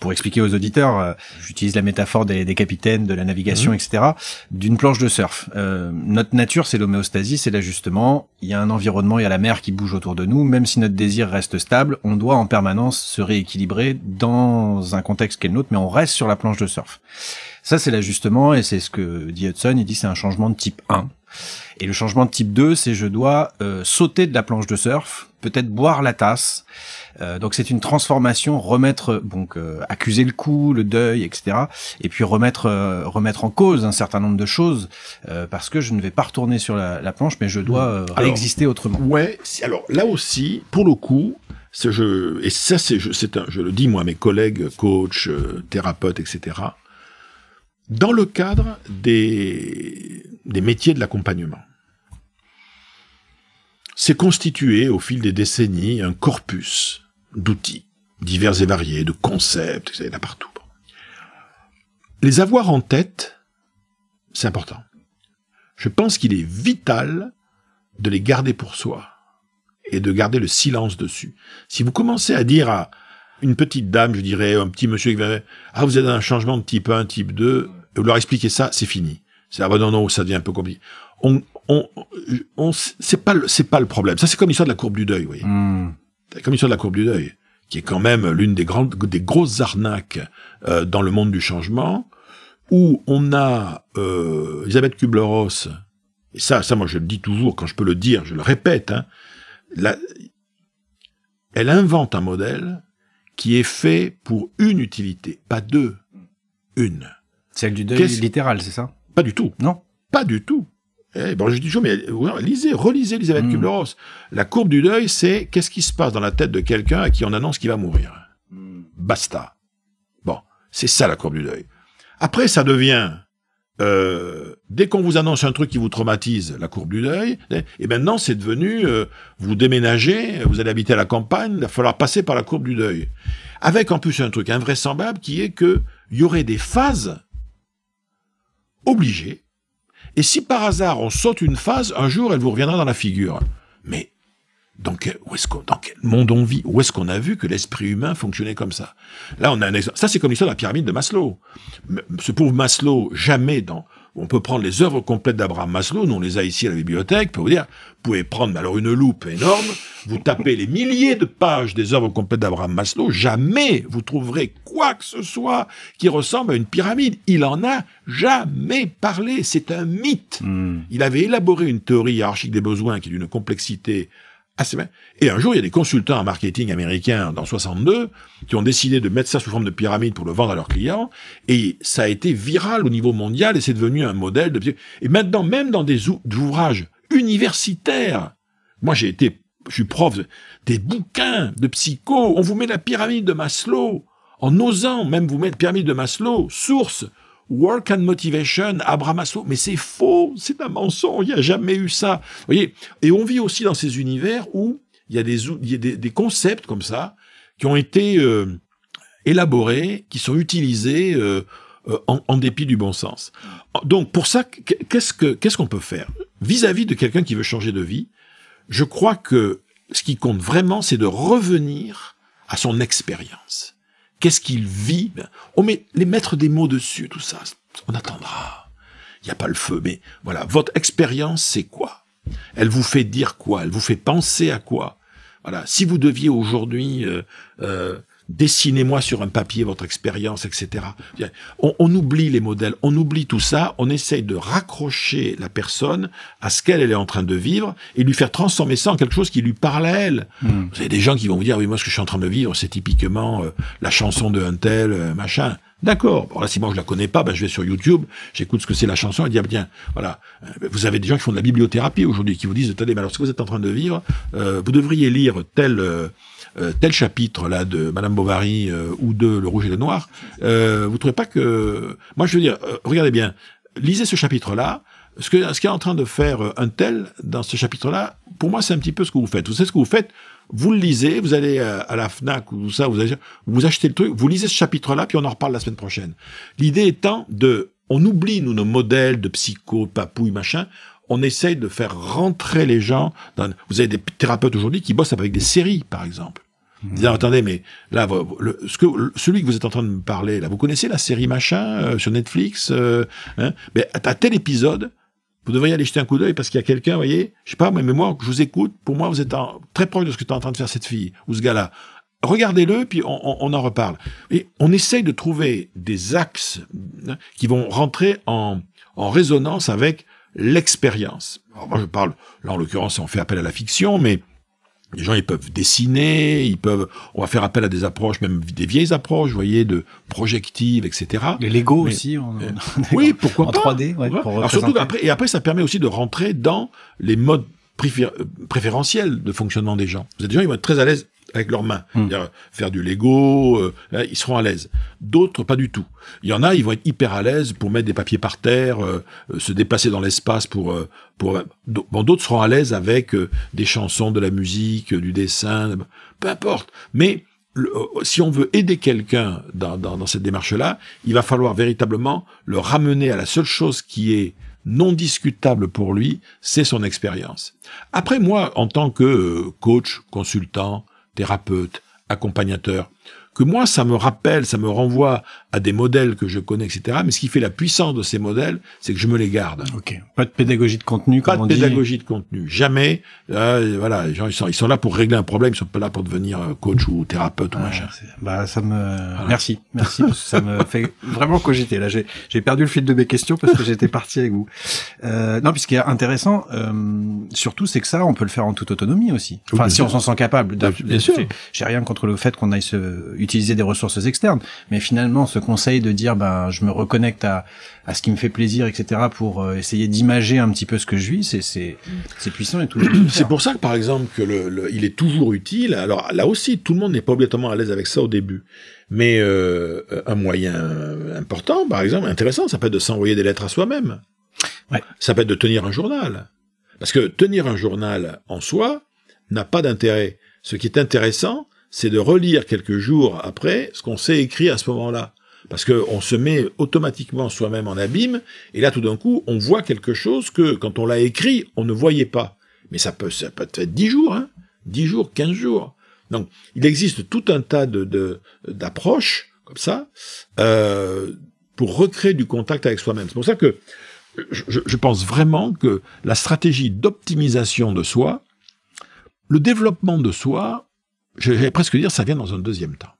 pour expliquer aux auditeurs, j'utilise la métaphore des capitaines, de la navigation, etc., d'une planche de surf. Notre nature, c'est l'homéostasie, c'est l'ajustement. Il y a un environnement, il y a la mer qui bouge autour de nous, même si notre désir reste stable, on doit en permanence se rééquilibrer dans un contexte qui est le nôtre, mais on reste sur la planche de surf. Ça, c'est l'ajustement, et c'est ce que dit Hudson, il dit c'est un changement de type 1. Et le changement de type 2, c'est je dois sauter de la planche de surf, peut-être boire la tasse. Donc c'est une transformation, remettre, accuser le coup, le deuil, etc. Et puis remettre en cause un certain nombre de choses, parce que je ne vais pas retourner sur la planche, mais je dois réexister autrement. Ouais. Alors là aussi, pour le coup, je le dis moi à mes collègues, coachs, thérapeutes, etc. Dans le cadre des métiers de l'accompagnement, c'est constitué au fil des décennies un corpus d'outils divers et variés, de concepts, il y en a partout. Les avoir en tête, c'est important. Je pense qu'il est vital de les garder pour soi et de garder le silence dessus. Si vous commencez à dire à une petite dame, je dirais, un petit monsieur qui va, vous êtes dans un changement de type 1, type 2, et vous leur expliquez ça, c'est fini. C'est non, ça devient un peu compliqué. C'est pas le problème. Ça, c'est comme l'histoire de la courbe du deuil, vous voyez. C'est comme l'histoire de la courbe du deuil, qui est quand même l'une des grosses arnaques dans le monde du changement, où on a Elisabeth Kübler-Ross, et ça, moi je le dis toujours, quand je peux le dire, je le répète, elle invente un modèle qui est fait pour une utilité, pas deux, une. Celle du deuil littéral, c'est ça? Pas du tout. Non. Pas du tout. Je dis toujours, mais relisez Elisabeth Kübler-Ross. La courbe du deuil, c'est qu'est-ce qui se passe dans la tête de quelqu'un à qui on annonce qu'il va mourir. Basta. Bon, c'est ça la courbe du deuil. Après, ça devient, dès qu'on vous annonce un truc qui vous traumatise, la courbe du deuil, et maintenant c'est devenu, vous déménagez, vous allez habiter à la campagne, il va falloir passer par la courbe du deuil. Avec en plus un truc invraisemblable qui est que il y aurait des phases obligées. Et si par hasard on saute une phase, un jour elle vous reviendra dans la figure. Mais dans quel monde on vit? Où est-ce qu'on a vu que l'esprit humain fonctionnait comme ça? Là, on a un exemple. Ça, c'est comme l'histoire de la pyramide de Maslow. Ce pauvre Maslow, on peut prendre les œuvres complètes d'Abraham Maslow, nous on les a ici à la bibliothèque, pour vous dire, vous pouvez prendre alors une loupe énorme, vous tapez les milliers de pages des œuvres complètes d'Abraham Maslow, jamais vous trouverez quoi que ce soit qui ressemble à une pyramide. Il en a jamais parlé, c'est un mythe. Il avait élaboré une théorie hiérarchique des besoins qui est d'une complexité assez bien. Et un jour, il y a des consultants en marketing américains dans 62 qui ont décidé de mettre ça sous forme de pyramide pour le vendre à leurs clients. Et ça a été viral au niveau mondial et c'est devenu un modèle de... Et maintenant, même dans des ouvrages universitaires, moi je suis prof des bouquins de psycho, on vous met la pyramide de Maslow, en osant même vous mettre pyramide de Maslow, source Work and Motivation, Abraham Maslow, mais c'est faux, c'est un mensonge, il n'y a jamais eu ça. Vous voyez, et on vit aussi dans ces univers où il y a des concepts comme ça qui ont été élaborés, qui sont utilisés en dépit du bon sens. Donc pour ça, qu'est-ce qu'on peut faire vis-à-vis de quelqu'un qui veut changer de vie? Je crois que ce qui compte vraiment, c'est de revenir à son expérience. Qu'est-ce qu'il vit? On met les mettre des mots dessus, tout ça. On attendra. Il n'y a pas le feu, mais voilà. Votre expérience, c'est quoi? Elle vous fait dire quoi? Elle vous fait penser à quoi? Voilà. Si vous deviez aujourd'hui dessinez-moi sur un papier votre expérience, etc. On oublie les modèles, on oublie tout ça, on essaye de raccrocher la personne à ce qu'elle est en train de vivre et lui faire transformer ça en quelque chose qui lui parle à elle. Vous avez des gens qui vont vous dire, oui, moi, ce que je suis en train de vivre, c'est typiquement la chanson de un tel, machin. D'accord. Bon, là, si moi je la connais pas, ben, je vais sur YouTube, j'écoute ce que c'est la chanson et dire, bien, voilà. Vous avez des gens qui font de la bibliothérapie aujourd'hui, qui vous disent, attendez, mais alors, ce que vous êtes en train de vivre, vous devriez lire tel chapitre là de Madame Bovary ou de Le Rouge et le Noir, vous trouvez pas que... Moi, je veux dire, regardez bien, lisez ce chapitre-là, ce qu'est en train de faire un tel dans ce chapitre-là, pour moi, c'est un petit peu ce que vous faites. Vous savez ce que vous faites? Vous le lisez, vous allez à la Fnac ou ça, vous achetez le truc, vous lisez ce chapitre-là, puis on en reparle la semaine prochaine. L'idée étant on oublie, nous, nos modèles de psycho, de papouille, machin, on essaye de faire rentrer les gens vous avez des thérapeutes aujourd'hui qui bossent avec des séries, par exemple. Disant, attendez, mais là, celui que vous êtes en train de me parler, là, vous connaissez la série machin, sur Netflix, mais à tel épisode, vous devriez aller jeter un coup d'œil parce qu'il y a quelqu'un, vous voyez, je sais pas, mais moi, je vous écoute, pour moi, vous êtes très proche de ce que tu es en train de faire cette fille, ou ce gars-là. Regardez-le, puis on en reparle. Et on essaye de trouver des axes qui vont rentrer en résonance avec l'expérience. Alors moi, je parle, là, en l'occurrence, on fait appel à la fiction, mais les gens, ils peuvent dessiner, on va faire appel à des approches, même des vieilles approches, vous voyez, de projectives, etc. Les Lego aussi. Oui, pourquoi en pas. 3D, ouais, pour alors surtout après, ça permet aussi de rentrer dans les modes préférentiels de fonctionnement des gens. Vous avez des gens, ils vont être très à l'aise avec leurs mains. Faire du Lego, ils seront à l'aise. D'autres, pas du tout. Il y en a, ils vont être hyper à l'aise pour mettre des papiers par terre, se déplacer dans l'espace Bon, d'autres seront à l'aise avec des chansons, de la musique, du dessin, peu importe. Mais si on veut aider quelqu'un dans cette démarche-là, il va falloir véritablement le ramener à la seule chose qui est non discutable pour lui, c'est son expérience. Après, moi, en tant que coach, consultant, thérapeute, accompagnateur, que moi, ça me rappelle, ça me renvoie à des modèles que je connais, etc. Mais ce qui fait la puissance de ces modèles, c'est que je me les garde. Ok. Pas de pédagogie de contenu, comme on dit. Pas de pédagogie de contenu. Jamais. Voilà, les gens, ils sont là pour régler un problème, ils sont pas là pour devenir coach ou thérapeute ou machin. Ça me... Voilà. Merci, parce que ça me fait vraiment cogiter. Là, j'ai perdu le fil de mes questions parce que j'étais parti avec vous. Non, puis ce qui est intéressant, surtout, c'est que ça, on peut le faire en toute autonomie aussi. Enfin, si on s'en sent capable. Bien sûr. J'ai rien contre le fait qu'on aille utiliser des ressources externes, mais finalement ce conseil de dire je me reconnecte à ce qui me fait plaisir, etc., pour essayer d'imager un petit peu ce que je vis, c'est puissant et tout. C'est pour ça que par exemple que il est toujours utile. Alors là aussi, tout le monde n'est pas obligatoirement à l'aise avec ça au début, mais un moyen important, par exemple, intéressant, ça peut être de s'envoyer des lettres à soi-même. Ouais. Ça peut être de tenir un journal, parce que tenir un journal en soi n'a pas d'intérêt. Ce qui est intéressant, c'est de relire quelques jours après ce qu'on s'est écrit à ce moment-là. Parce que on se met automatiquement soi-même en abîme, et là, tout d'un coup, on voit quelque chose que, quand on l'a écrit, on ne voyait pas. Mais ça peut être 10 jours, 10 jours, 15 jours. Donc, il existe tout un tas d'approches, comme ça, pour recréer du contact avec soi-même. C'est pour ça que je pense vraiment que la stratégie d'optimisation de soi, le développement de soi, j'allais presque dire, ça vient dans un deuxième temps.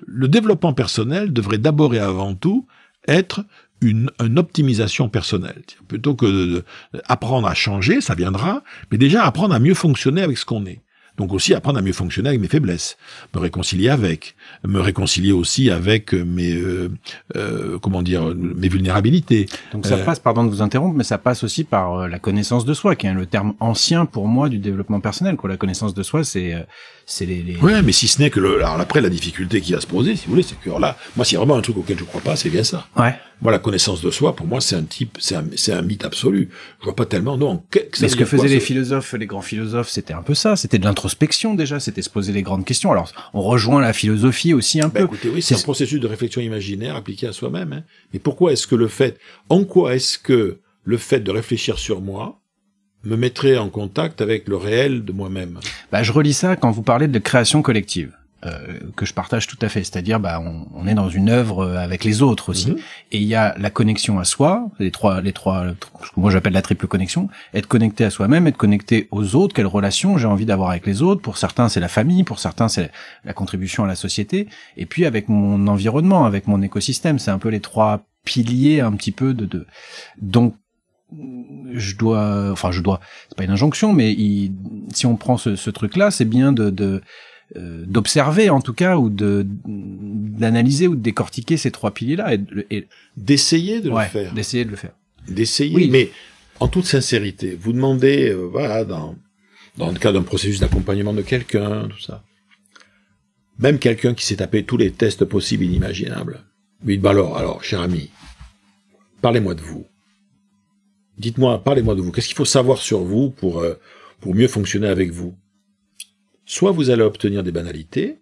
Le développement personnel devrait d'abord et avant tout être une optimisation personnelle. Plutôt que d'apprendre à changer, ça viendra, mais déjà apprendre à mieux fonctionner avec ce qu'on est. Donc aussi apprendre à mieux fonctionner avec mes faiblesses, me réconcilier aussi avec mes vulnérabilités. Donc ça passe, pardon de vous interrompre, mais ça passe aussi par la connaissance de soi, qui est le terme ancien pour moi du développement personnel. La connaissance de soi, c'est les... Ouais, mais si ce n'est que alors après la difficulté qui va se poser, si vous voulez, c'est que là, moi, s'il y a vraiment un truc auquel je crois pas, c'est bien ça. Ouais. Moi, la connaissance de soi, pour moi, c'est un mythe absolu. Je vois pas tellement, non. Mais ce que faisaient les philosophes, les grands philosophes, c'était un peu ça. C'était de l'introspection, déjà. C'était se poser les grandes questions. Alors, on rejoint la philosophie aussi un peu. Écoutez, oui, c'est un processus de réflexion imaginaire appliqué à soi-même, hein. Mais pourquoi est-ce que en quoi est-ce que le fait de réfléchir sur moi me mettrait en contact avec le réel de moi-même? Je relis ça quand vous parlez de création collective. Que je partage tout à fait, c'est-à-dire on est dans une œuvre avec les autres aussi, et il y a la connexion à soi, les trois, ce que moi j'appelle la triple connexion, être connecté à soi-même, être connecté aux autres, quelle relation j'ai envie d'avoir avec les autres, pour certains c'est la famille, pour certains c'est la contribution à la société, et puis avec mon environnement, avec mon écosystème, c'est un peu les trois piliers un petit peu donc je dois, c'est pas une injonction, mais si on prend ce truc-là, c'est bien d'observer en tout cas, ou d'analyser ou de décortiquer ces trois piliers-là et d'essayer de le faire. D'essayer de le faire. D'essayer, oui. Mais en toute sincérité, vous demandez, dans le cadre d'un processus d'accompagnement de quelqu'un, tout ça, même quelqu'un qui s'est tapé tous les tests possibles et inimaginables, lui dit, alors, cher ami, parlez-moi de vous. Parlez-moi de vous. Qu'est-ce qu'il faut savoir sur vous pour mieux fonctionner avec vous? Soit vous allez obtenir des banalités,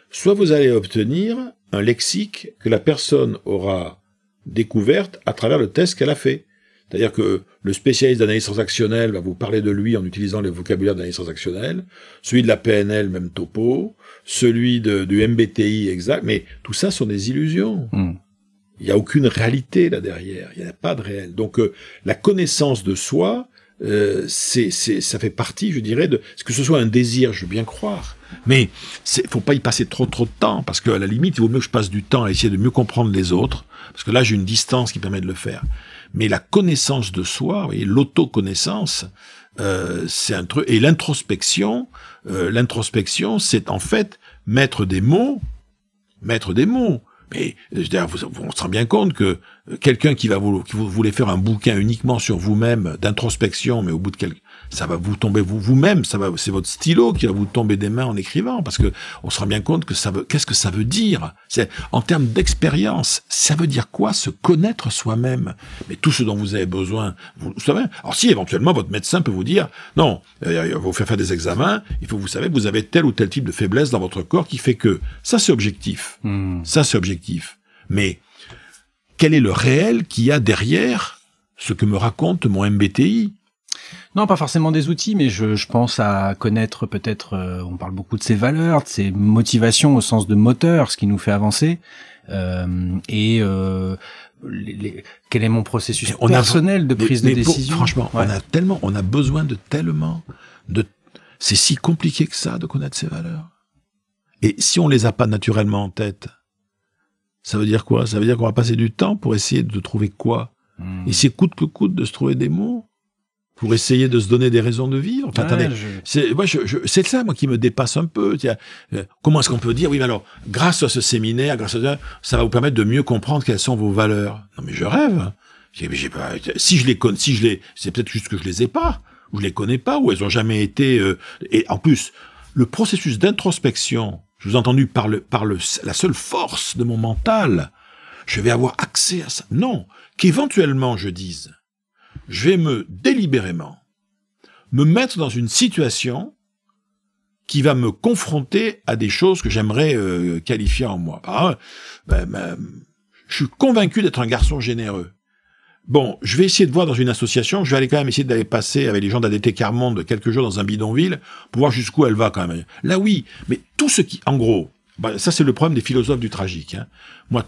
soit vous allez obtenir un lexique que la personne aura découverte à travers le test qu'elle a fait. C'est-à-dire que le spécialiste d'analyse transactionnelle va vous parler de lui en utilisant le vocabulaire d'analyse transactionnelle, celui de la PNL, même topo, celui du MBTI exact, mais tout ça sont des illusions. Il n'y a aucune réalité là derrière, il n'y a pas de réel. Donc la connaissance de soi, ça fait partie, je dirais, que ce soit un désir, je veux bien croire, mais faut pas y passer trop de temps, parce qu'à la limite, il vaut mieux que je passe du temps à essayer de mieux comprendre les autres, parce que là, j'ai une distance qui permet de le faire. Mais la connaissance de soi, vous voyez, l'autoconnaissance, c'est un truc, et l'introspection, c'est en fait mettre des mots. Mais je veux dire, on se rend bien compte que quelqu'un qui voulait faire un bouquin uniquement sur vous-même d'introspection, mais au bout de ça va vous tomber vous-même, c'est votre stylo qui va vous tomber des mains en écrivant, parce que on se rend bien compte que qu'est-ce que ça veut dire? C'est, en termes d'expérience, ça veut dire quoi, se connaître soi-même? Mais tout ce dont vous avez besoin, vous savez. Alors si éventuellement votre médecin peut vous dire, non, il va vous faire des examens, vous savez, vous avez tel ou tel type de faiblesse dans votre corps qui fait que, ça c'est objectif. Ça c'est objectif. Mais, quel est le réel qu'il y a derrière ce que me raconte mon MBTI? Non, pas forcément des outils, mais je pense à connaître peut-être, on parle beaucoup de ses valeurs, de ses motivations au sens de moteur, ce qui nous fait avancer, quel est mon processus personnel de prise de décision. Franchement, on a besoin de tellement c'est si compliqué que ça de connaître ses valeurs. Et si on les a pas naturellement en tête, ça veut dire quoi? Ça veut dire qu'on va passer du temps pour essayer de trouver quoi? Essayer coûte que coûte de se trouver des mots pour essayer de se donner des raisons de vivre. Enfin, attendez, c'est ça, moi, qui me dépasse un peu. Comment est-ce qu'on peut dire, oui, mais alors, grâce à ce séminaire, ça va vous permettre de mieux comprendre quelles sont vos valeurs. Non, mais je rêve. Si je les connais, c'est peut-être juste que je les ai pas, ou je les connais pas, ou elles ont jamais été, et en plus, le processus d'introspection, je vous ai entendu par la seule force de mon mental, je vais avoir accès à ça. Non, qu'éventuellement je dise, je vais délibérément me mettre dans une situation qui va me confronter à des choses que j'aimerais qualifier en moi. Je suis convaincu d'être un garçon généreux. Bon, je vais essayer de voir dans une association, je vais quand même essayer d'aller passer avec les gens d'ADT Carmonde quelques jours dans un bidonville pour voir jusqu'où elle va quand même. Là oui, mais tout ce qui, en gros, ça c'est le problème des philosophes du tragique. Moi,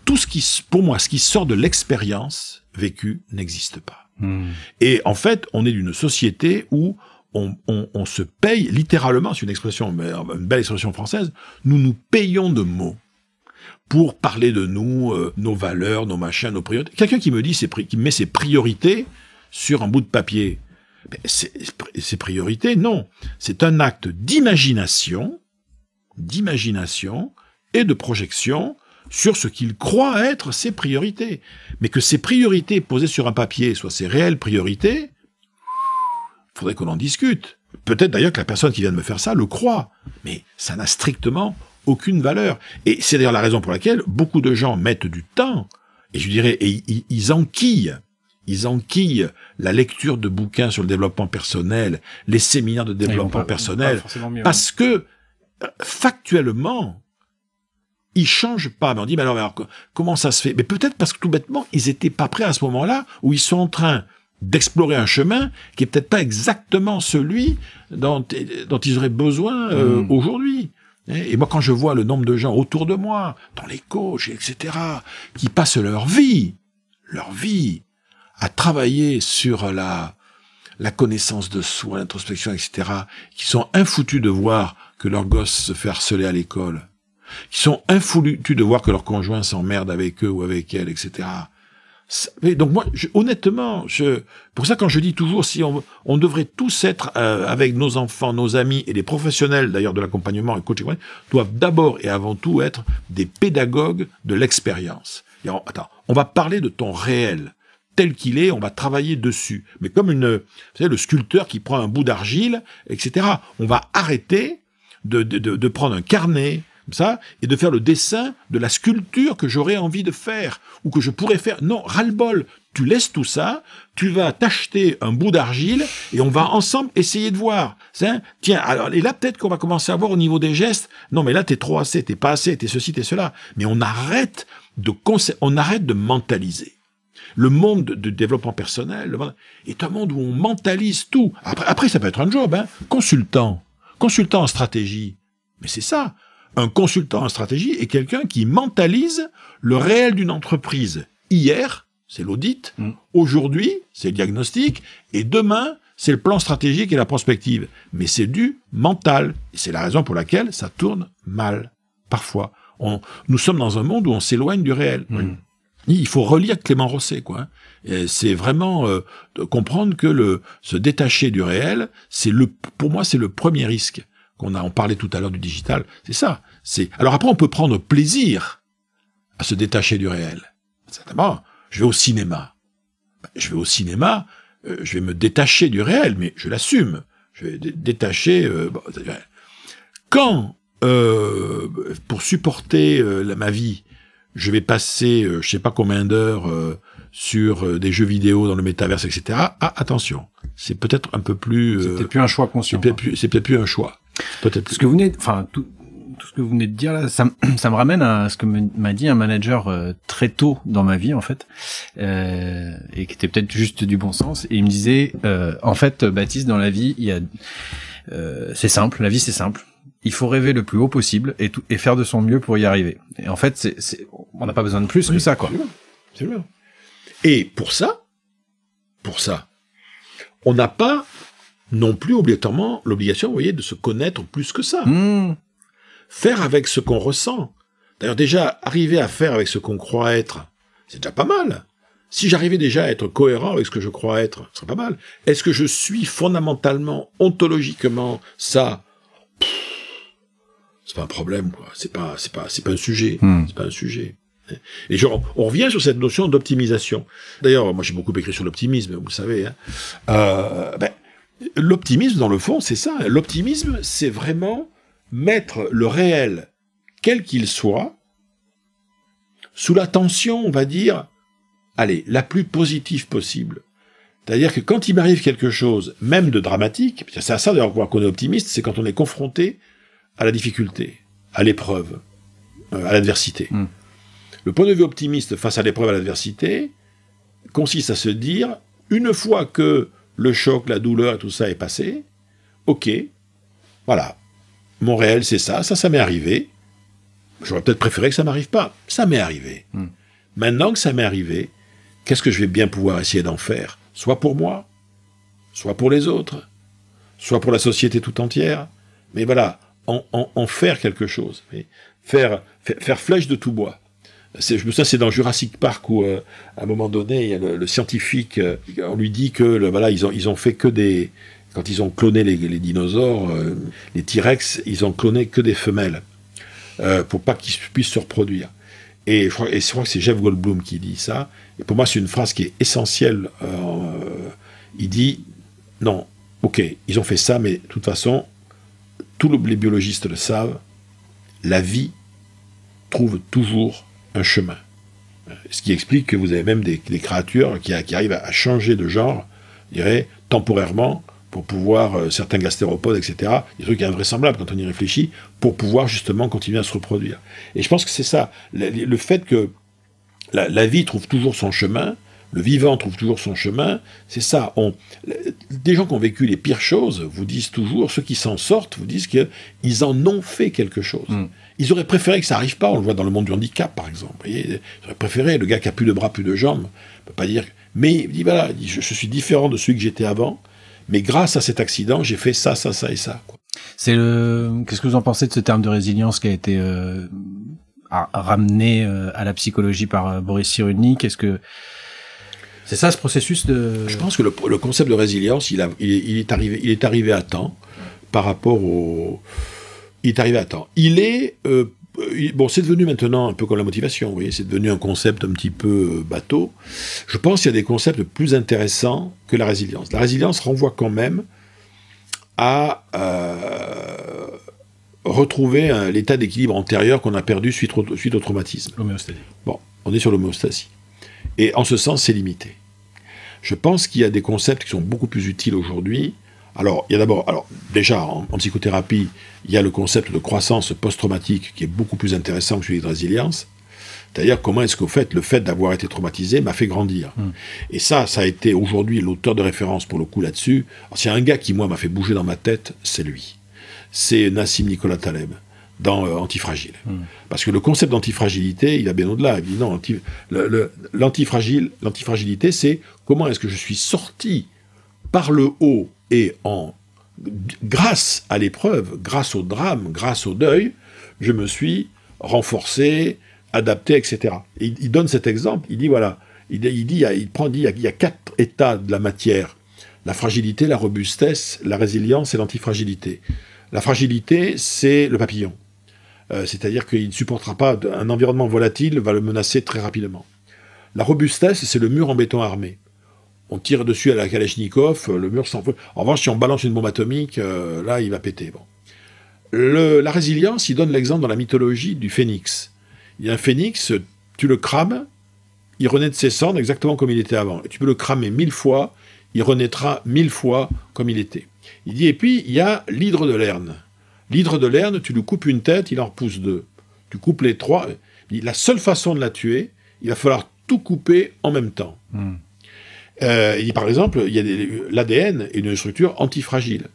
pour moi, ce qui sort de l'expérience vécue n'existe pas. Et en fait, on est d'une société où on se paye littéralement, c'est une belle expression française, nous payons de mots pour parler de nous, nos valeurs, nos machins, nos priorités. Quelqu'un qui me dit, qui met ses priorités sur un bout de papier, ses priorités, non. C'est un acte d'imagination et de projection sur ce qu'il croit être ses priorités. Mais que ces priorités posées sur un papier soient ses réelles priorités, il faudrait qu'on en discute. Peut-être d'ailleurs que la personne qui vient de me faire ça le croit, mais ça n'a strictement aucune valeur. Et c'est d'ailleurs la raison pour laquelle beaucoup de gens mettent du temps. Et je dirais, ils enquillent la lecture de bouquins sur le développement personnel, les séminaires de développement personnel, parce que, factuellement, ils changent pas. Mais on dit, mais alors, comment ça se fait? Mais peut-être parce que tout bêtement, ils étaient pas prêts à ce moment-là, où ils sont en train d'explorer un chemin qui est peut-être pas exactement celui dont ils auraient besoin aujourd'hui. Et moi, quand je vois le nombre de gens autour de moi, dans les coachs, etc., qui passent leur vie, à travailler sur la connaissance de soi, l'introspection, etc., qui sont infoutus de voir que leur gosse se fait harceler à l'école, qui sont infoutus de voir que leur conjoint s'emmerde avec eux ou avec elles, etc. Donc moi, honnêtement, pour ça quand je dis toujours, si on devrait tous être avec nos enfants, nos amis et les professionnels d'ailleurs de l'accompagnement et coaching, doivent d'abord et avant tout être des pédagogues de l'expérience. Attends, on va parler de ton réel tel qu'il est, on va travailler dessus. Mais comme vous savez, le sculpteur qui prend un bout d'argile, etc. On va arrêter de prendre un carnet, comme ça, et de faire le dessin de la sculpture que j'aurais envie de faire, ou que je pourrais faire. Non, ras-le-bol. Tu laisses tout ça, tu vas t'acheter un bout d'argile, et on va ensemble essayer de voir. Tiens, alors, et là, peut-être qu'on va commencer à voir au niveau des gestes, non, mais là, t'es trop assez, t'es pas assez, t'es ceci, t'es cela. Mais on arrête de mentaliser. Le monde de développement personnel est un monde où on mentalise tout. Après ça peut être un job, consultant en stratégie. Mais c'est ça. Un consultant en stratégie est quelqu'un qui mentalise le réel d'une entreprise. Hier, c'est l'audit. Aujourd'hui, c'est le diagnostic. Et demain, c'est le plan stratégique et la prospective. Mais c'est du mental. Et c'est la raison pour laquelle ça tourne mal. Parfois. Nous sommes dans un monde où on s'éloigne du réel. Il faut relire Clément Rosset, quoi. Et c'est vraiment de comprendre que se détacher du réel, pour moi, c'est le premier risque on parlait tout à l'heure du digital. C'est ça. Alors après, on peut prendre plaisir à se détacher du réel. D'abord, je vais au cinéma. Je vais me détacher du réel, mais je l'assume. Je vais détacher. Quand, pour supporter ma vie, je vais passer, je sais pas combien d'heures sur des jeux vidéo dans le métaverse, etc. Ah, attention, c'est peut-être un peu plus. C'est peut-être plus un choix conscient. C'est peut-être plus un choix. Peut-être. Ce que vous venez, tout ce que vous venez de dire là, ça me ramène à ce que m'a dit un manager très tôt dans ma vie en fait, et qui était peut-être juste du bon sens. Et il me disait, en fait, Baptiste, dans la vie, c'est simple. La vie, c'est simple. Il faut rêver le plus haut possible et faire de son mieux pour y arriver. Et en fait, on n'a pas besoin de plus que ça, quoi. C'est bien. Et pour ça, on n'a pas non plus obligatoirement l'obligation, vous voyez, de se connaître plus que ça. Faire avec ce qu'on ressent. D'ailleurs, déjà, arriver à faire avec ce qu'on croit être, c'est déjà pas mal. Si j'arrivais déjà à être cohérent avec ce que je crois être, ce serait pas mal. Est-ce que je suis fondamentalement, ontologiquement, ça? C'est pas un problème, quoi. C'est pas un sujet. C'est pas un sujet. Et on revient sur cette notion d'optimisation. D'ailleurs, moi, j'ai beaucoup écrit sur l'optimisme, vous le savez, l'optimisme, dans le fond, c'est ça. L'optimisme, c'est vraiment mettre le réel, quel qu'il soit, sous la tension, on va dire, la plus positive possible. C'est-à-dire que quand il m'arrive quelque chose, même de dramatique, c'est à ça d'ailleurs qu'on est optimiste, c'est quand on est confronté à la difficulté, à l'épreuve, à l'adversité. Le point de vue optimiste face à l'épreuve, à l'adversité, consiste à se dire, une fois que le choc, la douleur et tout ça est passé, ok, voilà, mon réel c'est ça m'est arrivé, j'aurais peut-être préféré que ça m'arrive pas, ça m'est arrivé. Maintenant que ça m'est arrivé, qu'est-ce que je vais bien pouvoir essayer d'en faire? Soit pour moi, soit pour les autres, soit pour la société tout entière, mais voilà, en faire quelque chose, faire flèche de tout bois. Je me souviens, c'est dans Jurassic Park où, à un moment donné, il y a le scientifique, on lui dit que, ils ont fait que quand ils ont cloné les dinosaures, les T-Rex, ils ont cloné que des femelles, pour pas qu'ils puissent se reproduire. Et je crois que c'est Jeff Goldblum qui dit ça. Et pour moi, c'est une phrase qui est essentielle. Il dit, non, ok, ils ont fait ça, mais de toute façon, tous les biologistes le savent, la vie trouve toujours un chemin. Ce qui explique que vous avez même des créatures qui arrivent à changer de genre, je dirais, temporairement, pour pouvoir, certains gastéropodes, etc., des trucs invraisemblables quand on y réfléchit, pour pouvoir justement continuer à se reproduire. Et je pense que c'est ça, le fait que la vie trouve toujours son chemin, le vivant trouve toujours son chemin, c'est ça. Des gens qui ont vécu les pires choses vous disent toujours, ceux qui s'en sortent vous disent qu'ils en ont fait quelque chose. Ils auraient préféré que ça n'arrive pas, on le voit dans le monde du handicap par exemple. Vous voyez, ils auraient préféré, le gars qui a plus de bras, plus de jambes, ne peut pas dire... Mais il dit voilà, je suis différent de celui que j'étais avant, mais grâce à cet accident, j'ai fait ça, ça, ça et ça. Quoi. Qu'est-ce que vous en pensez de ce terme de résilience qui a été ramené à la psychologie par Boris Cyrulnik? Est-ce que c'est ça ce processus de... Je pense que le concept de résilience, il est arrivé à temps par rapport au... Il est arrivé à temps. Bon, c'est devenu maintenant un peu comme la motivation, vous voyez, c'est devenu un concept un petit peu bateau. Je pense qu'il y a des concepts plus intéressants que la résilience. La résilience renvoie quand même à retrouver l'état d'équilibre antérieur qu'on a perdu suite au traumatisme. L'homéostasie. Bon, on est sur l'homéostasie. Et en ce sens, c'est limité. Je pense qu'il y a des concepts qui sont beaucoup plus utiles aujourd'hui. Alors, il y a d'abord, déjà, en psychothérapie, il y a le concept de croissance post-traumatique qui est beaucoup plus intéressant que celui de résilience. C'est-à-dire, comment est-ce que le fait d'avoir été traumatisé m'a fait grandir. Et ça a été aujourd'hui l'auteur de référence pour le coup là-dessus. Alors, s'il y a un gars qui, moi, m'a fait bouger dans ma tête, c'est lui. C'est Nassim Nicolas Taleb, dans Antifragile. Parce que le concept d'antifragilité, il va bien au-delà. Il dit non, l'antifragilité, c'est comment est-ce que je suis sorti par le haut et grâce à l'épreuve, grâce au drame, grâce au deuil, je me suis renforcé, adapté, etc. Et il donne cet exemple, il dit voilà, il y a 4 états de la matière: la fragilité, la robustesse, la résilience et l'antifragilité. La fragilité, c'est le papillon. C'est-à-dire qu'il ne supportera pas un environnement volatile, va le menacer très rapidement. La robustesse, c'est le mur en béton armé. On tire dessus à la Kalachnikov, le mur s'envole. En revanche, si on balance une bombe atomique, là, il va péter. Bon. La résilience, il donne l'exemple dans la mythologie du phénix. Il y a un phénix, tu le crames, il renaît de ses cendres exactement comme il était avant. Et tu peux le cramer 1000 fois, il renaîtra 1000 fois comme il était. Il dit, et puis, il y a l'hydre de Lerne. L'hydre de Lerne, tu lui coupes une tête, il en repousse 2. Tu coupes les 3. La seule façon de la tuer, il va falloir tout couper en même temps. Il dit par exemple, l'ADN est une structure antifragile.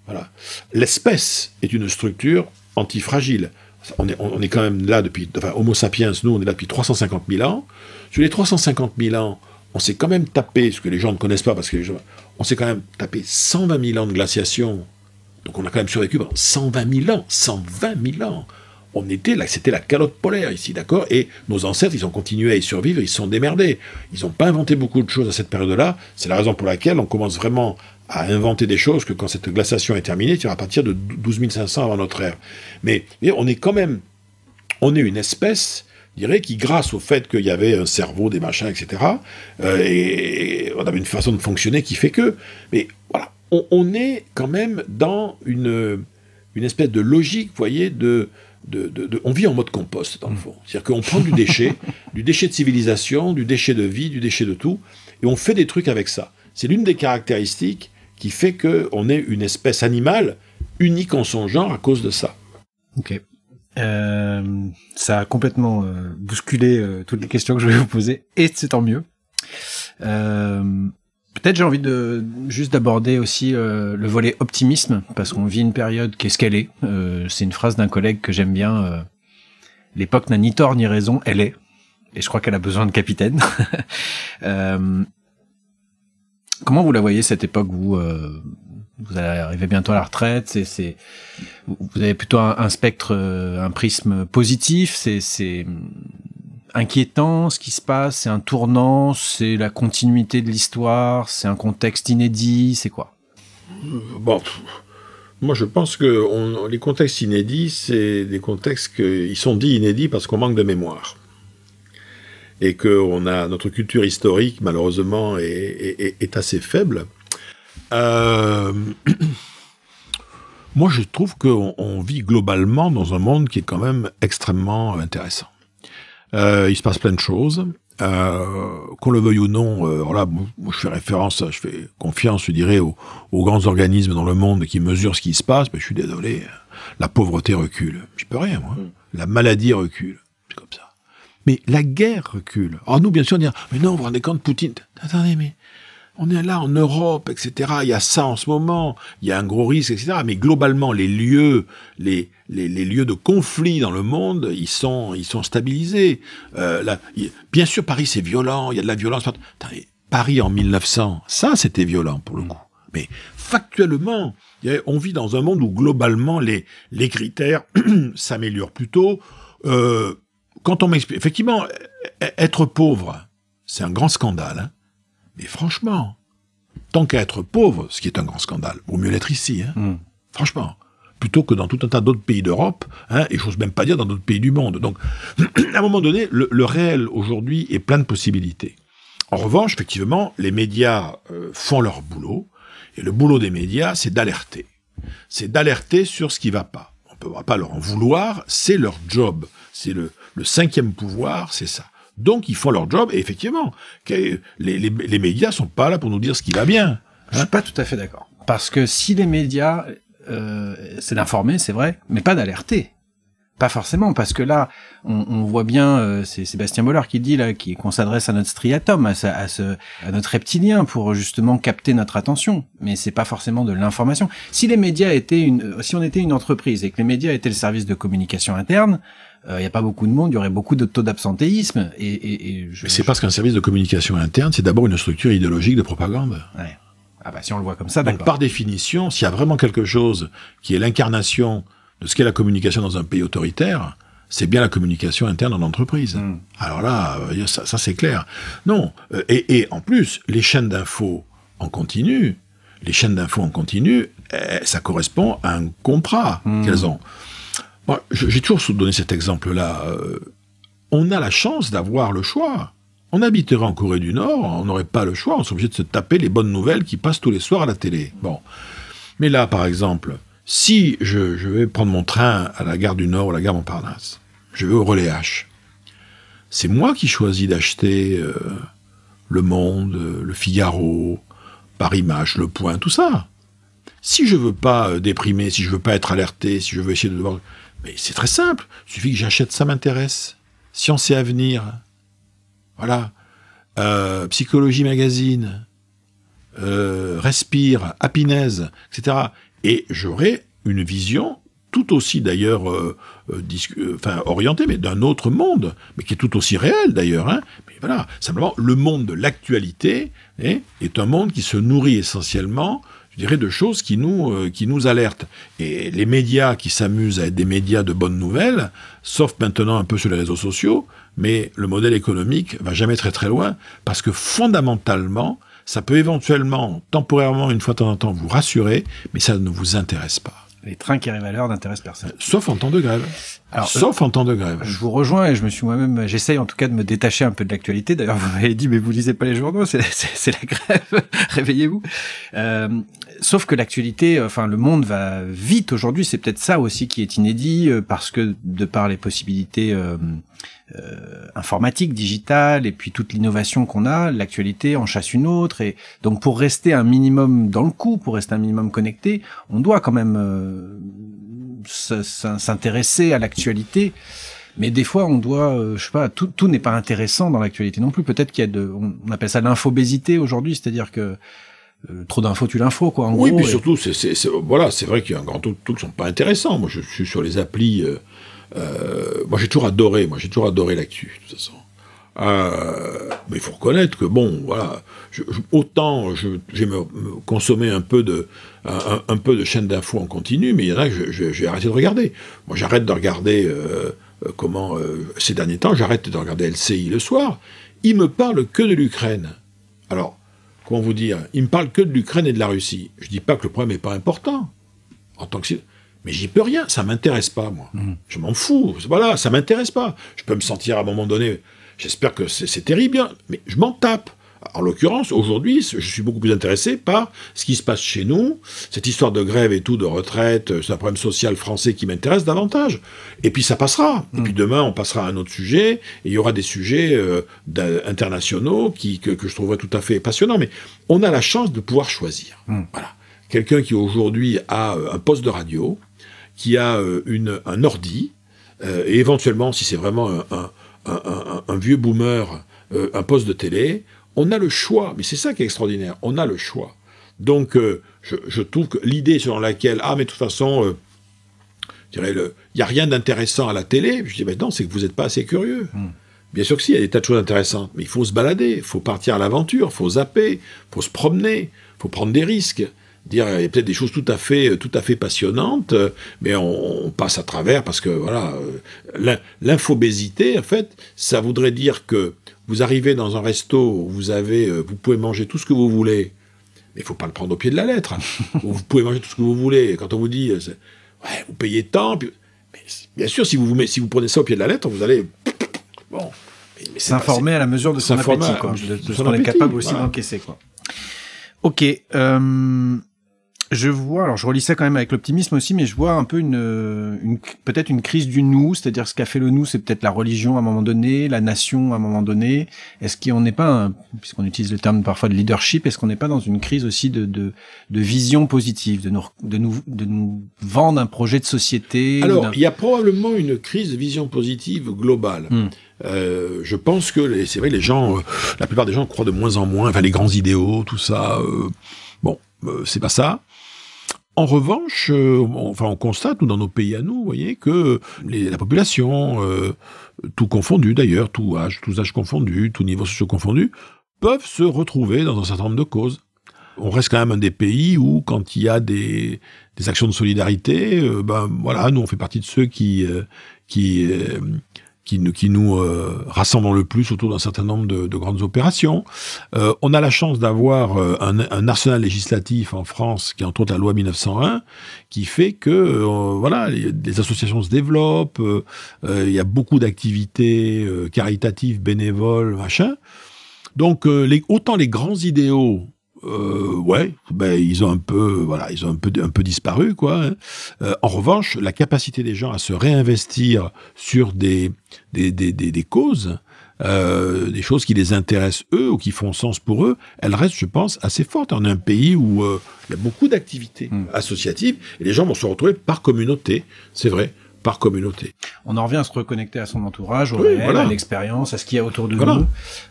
Voilà. L'espèce est une structure antifragile. On est quand même là depuis... Enfin, Homo sapiens, nous, on est là depuis 350 000 ans. Sur les 350 000 ans, on s'est quand même tapé, ce que les gens ne connaissent pas, parce que on s'est quand même tapé 120 000 ans de glaciation. Donc on a quand même survécu pendant 120 000 ans. 120 000 ans. On était là, c'était la calotte polaire ici, d'accord? Et nos ancêtres, ils ont continué à y survivre, ils se sont démerdés. Ils n'ont pas inventé beaucoup de choses à cette période-là. C'est la raison pour laquelle on commence vraiment à inventer des choses que quand cette glaciation est terminée, c'est à partir de 12 500 avant notre ère. Mais on est quand même, on est une espèce, je dirais, qui grâce au fait qu'il y avait un cerveau, des machins, etc., et on avait une façon de fonctionner qui fait que, mais voilà, on est quand même dans une espèce de logique, vous voyez, on vit en mode compost, dans le fond. C'est-à-dire qu'on prend du déchet de civilisation, du déchet de vie, du déchet de tout, et on fait des trucs avec ça. C'est l'une des caractéristiques qui fait qu'on est une espèce animale unique en son genre à cause de ça. Ok. Ça a complètement bousculé toutes les questions que je vais vous poser, et c'est tant mieux. Peut-être j'ai envie juste d'aborder aussi le volet optimisme, parce qu'on vit une période qu'est-ce qu'elle est. C'est une phrase d'un collègue que j'aime bien. L'époque n'a ni tort ni raison, elle est. Et je crois qu'elle a besoin de capitaine. Comment vous la voyez cette époque, vous allez arriver bientôt à la retraite, vous avez plutôt un spectre, un prisme positif, c'est inquiétant ce qui se passe, c'est un tournant, c'est la continuité de l'histoire, c'est un contexte inédit, c'est quoi? Bon, moi je pense que les contextes inédits, c'est des contextes qui sont dits inédits parce qu'on manque de mémoire. Et que notre culture historique, malheureusement, est assez faible. Moi, je trouve qu'on vit globalement dans un monde qui est quand même extrêmement intéressant. Il se passe plein de choses. Qu'on le veuille ou non, là, moi, je fais confiance, je dirais, aux grands organismes dans le monde qui mesurent ce qui se passe, mais je suis désolé, la pauvreté recule. Je peux rien, moi. La maladie recule. C'est comme ça. Mais la guerre recule. Alors nous, bien sûr, on dit, mais non, vous vous rendez compte, Poutine, attendez, mais on est là en Europe, etc. Il y a ça en ce moment, il y a un gros risque, etc. Mais globalement, les lieux de conflit dans le monde, ils sont stabilisés. Bien sûr, Paris, c'est violent, il y a de la violence. Attendez, Paris en 1900, ça, c'était violent pour le coup. Mais factuellement, on vit dans un monde où globalement, les critères s'améliorent plutôt. Quand on m'explique, effectivement, être pauvre, c'est un grand scandale, hein. Mais franchement, tant qu'à être pauvre, ce qui est un grand scandale, vaut mieux l'être ici, hein. Franchement, plutôt que dans tout un tas d'autres pays d'Europe, hein, et j'ose même pas dire dans d'autres pays du monde. Donc, à un moment donné, le réel aujourd'hui est plein de possibilités. En revanche, effectivement, les médias font leur boulot, et le boulot des médias, c'est d'alerter. C'est d'alerter sur ce qui va pas. On ne peut pas leur en vouloir, c'est leur job. C'est le cinquième pouvoir, c'est ça. Donc, ils font leur job, et effectivement, les médias sont pas là pour nous dire ce qui va bien. Hein. Je suis pas tout à fait d'accord. Parce que si les médias, c'est d'informer, c'est vrai, mais pas d'alerter. Pas forcément, parce que là, on voit bien, c'est Sébastien Bollard qui dit là, qu'on s'adresse à notre striatum, à notre reptilien, pour justement capter notre attention. Mais c'est pas forcément de l'information. Si les médias si on était une entreprise et que les médias étaient le service de communication interne, il y a pas beaucoup de monde, il y aurait beaucoup de taux d'absentéisme. Mais c'est parce qu'un service de communication interne, c'est d'abord une structure idéologique de propagande. Ouais. Ah bah si on le voit comme ça, donc d'accord. Par définition, s'il y a vraiment quelque chose qui est l'incarnation de ce qu'est la communication dans un pays autoritaire, c'est bien la communication interne en entreprise. Alors là, ça c'est clair. Non, et en plus, les chaînes d'infos en continu, ça correspond à un contrat qu'elles ont. Moi, j'ai toujours donné cet exemple-là. On a la chance d'avoir le choix. On habiterait en Corée du Nord, on n'aurait pas le choix, on serait obligé de se taper les bonnes nouvelles qui passent tous les soirs à la télé. Bon. Mais là, par exemple, si je vais prendre mon train à la gare du Nord ou à la gare Montparnasse, je vais au Relais H, c'est moi qui choisis d'acheter Le Monde, Le Figaro, Paris Match, Le Point, tout ça. Si je veux pas déprimer, si je veux pas être alerté, si je veux essayer de voir... Mais c'est très simple, il suffit que j'achète Ça m'intéresse, Science et Avenir, voilà, Psychologie Magazine, Respire, Happiness, etc. Et j'aurai une vision tout aussi d'ailleurs orientée, mais d'un autre monde, mais qui est tout aussi réel d'ailleurs. Hein. Mais voilà, simplement, le monde de l'actualité est un monde qui se nourrit essentiellement, je dirais, de choses qui nous alertent. Et les médias qui s'amusent à être des médias de bonnes nouvelles, sauf maintenant un peu sur les réseaux sociaux, mais le modèle économique va jamais très très loin, parce que fondamentalement, ça peut éventuellement, temporairement, une fois de temps en temps, vous rassurer, mais ça ne vous intéresse pas. Les trains qui arrivent à l'heure n'intéressent personne. Sauf en temps de grève. Alors, en temps de grève. Je vous rejoins et je me suis moi-même, j'essaye en tout cas de me détacher un peu de l'actualité. D'ailleurs, vous m'avez dit, mais vous lisez pas les journaux, c'est la grève, réveillez-vous. Sauf que l'actualité, le monde va vite aujourd'hui. C'est peut-être ça aussi qui est inédit, parce que de par les possibilités informatiques, digitales, et puis toute l'innovation qu'on a, l'actualité en chasse une autre. Et donc, pour rester un minimum dans le coup, pour rester un minimum connecté, on doit quand même s'intéresser à l'actualité. Mais des fois, on doit, je sais pas, tout n'est pas intéressant dans l'actualité non plus. Peut-être qu'il y a on appelle ça l'infobésité aujourd'hui, c'est-à-dire que trop d'infos tue l'info, quoi. En oui, gros, puis surtout, c'est vrai qu'il y a un grand truc qui sont pas intéressants. Moi, je suis sur les applis. Moi, j'ai toujours adoré l'actu, de toute façon. Mais il faut reconnaître que bon, voilà, autant j'ai consommé un peu de chaînes d'infos en continu, mais il y en a que j'ai arrêté de regarder. Moi, j'arrête de regarder ces derniers temps, j'arrête de regarder LCI le soir. Il me parle que de l'Ukraine. Alors, comment vous dire, il me parle que de l'Ukraine et de la Russie. Je dis pas que le problème n'est pas important en tant que mais j'y peux rien, ça m'intéresse pas, moi. Je m'en fous, voilà, ça m'intéresse pas. Je peux me sentir à un moment donné, j'espère que c'est terrible, mais je m'en tape. En l'occurrence, aujourd'hui, je suis beaucoup plus intéressé par ce qui se passe chez nous, cette histoire de grève et tout, de retraite, c'est un problème social français qui m'intéresse davantage. Et puis ça passera. Et puis demain, on passera à un autre sujet, et il y aura des sujets internationaux que je trouverai tout à fait passionnants. Mais on a la chance de pouvoir choisir. Voilà. Quelqu'un qui aujourd'hui a un poste de radio, qui a un ordi, et éventuellement, si c'est vraiment un vieux boomer, un poste de télé, on a le choix. Mais c'est ça qui est extraordinaire, on a le choix. Donc, je trouve que l'idée selon laquelle, mais de toute façon, je dirais, il n'y a rien d'intéressant à la télé, je dis, non, c'est que vous n'êtes pas assez curieux. Bien sûr que si, il y a des tas de choses intéressantes, mais il faut se balader, il faut partir à l'aventure, il faut zapper, il faut se promener, il faut prendre des risques. Dire, il y a peut-être des choses tout à fait passionnantes, mais on passe à travers parce que voilà, l'infobésité, en fait, ça voudrait dire que vous arrivez dans un resto où vous pouvez manger tout ce que vous voulez, mais il faut pas le prendre au pied de la lettre. Vous pouvez manger tout ce que vous voulez. Quand on vous dit, vous payez tant, mais bien sûr, si vous prenez ça au pied de la lettre, vous allez mais s'informer à la mesure de son appétit, quoi, de ce qu'on est capable aussi d'encaisser, quoi. Ok. Je vois, alors je relis ça quand même avec l'optimisme aussi, mais je vois un peu peut-être une crise du nous, c'est-à-dire ce qu'a fait le nous, c'est peut-être la religion à un moment donné, la nation à un moment donné. Est-ce qu'on n'est pas, puisqu'on utilise le terme parfois de leadership, est-ce qu'on n'est pas dans une crise aussi de vision positive, de nous vendre un projet de société? Alors, il y a probablement une crise de vision positive globale. Je pense que, c'est vrai, les gens, la plupart des gens croient de moins en moins, enfin les grands idéaux, tout ça, c'est pas ça. En revanche, on constate, nous, dans nos pays à nous, vous voyez, que la population, tout confondu d'ailleurs, tous âges confondus, tous niveaux sociaux confondus, peuvent se retrouver dans un certain nombre de causes. On reste quand même un des pays où, quand il y a des actions de solidarité, nous, on fait partie de ceux qui nous rassemblent le plus autour d'un certain nombre de grandes opérations. On a la chance d'avoir un arsenal législatif en France, qui est entre autres la loi 1901, qui fait que des associations se développent, il y a beaucoup d'activités caritatives, bénévoles, machin. Donc autant les grands idéaux, ils ont un peu disparu, quoi. En revanche, la capacité des gens à se réinvestir sur des causes, des choses qui les intéressent eux ou qui font sens pour eux, elle reste, je pense, assez forte. On est un pays où il y a beaucoup d'activités associatives et les gens vont se retrouver par communauté, c'est vrai. Par communauté. On en revient à se reconnecter à son entourage, au réel, à l'expérience, à ce qu'il y a autour de nous.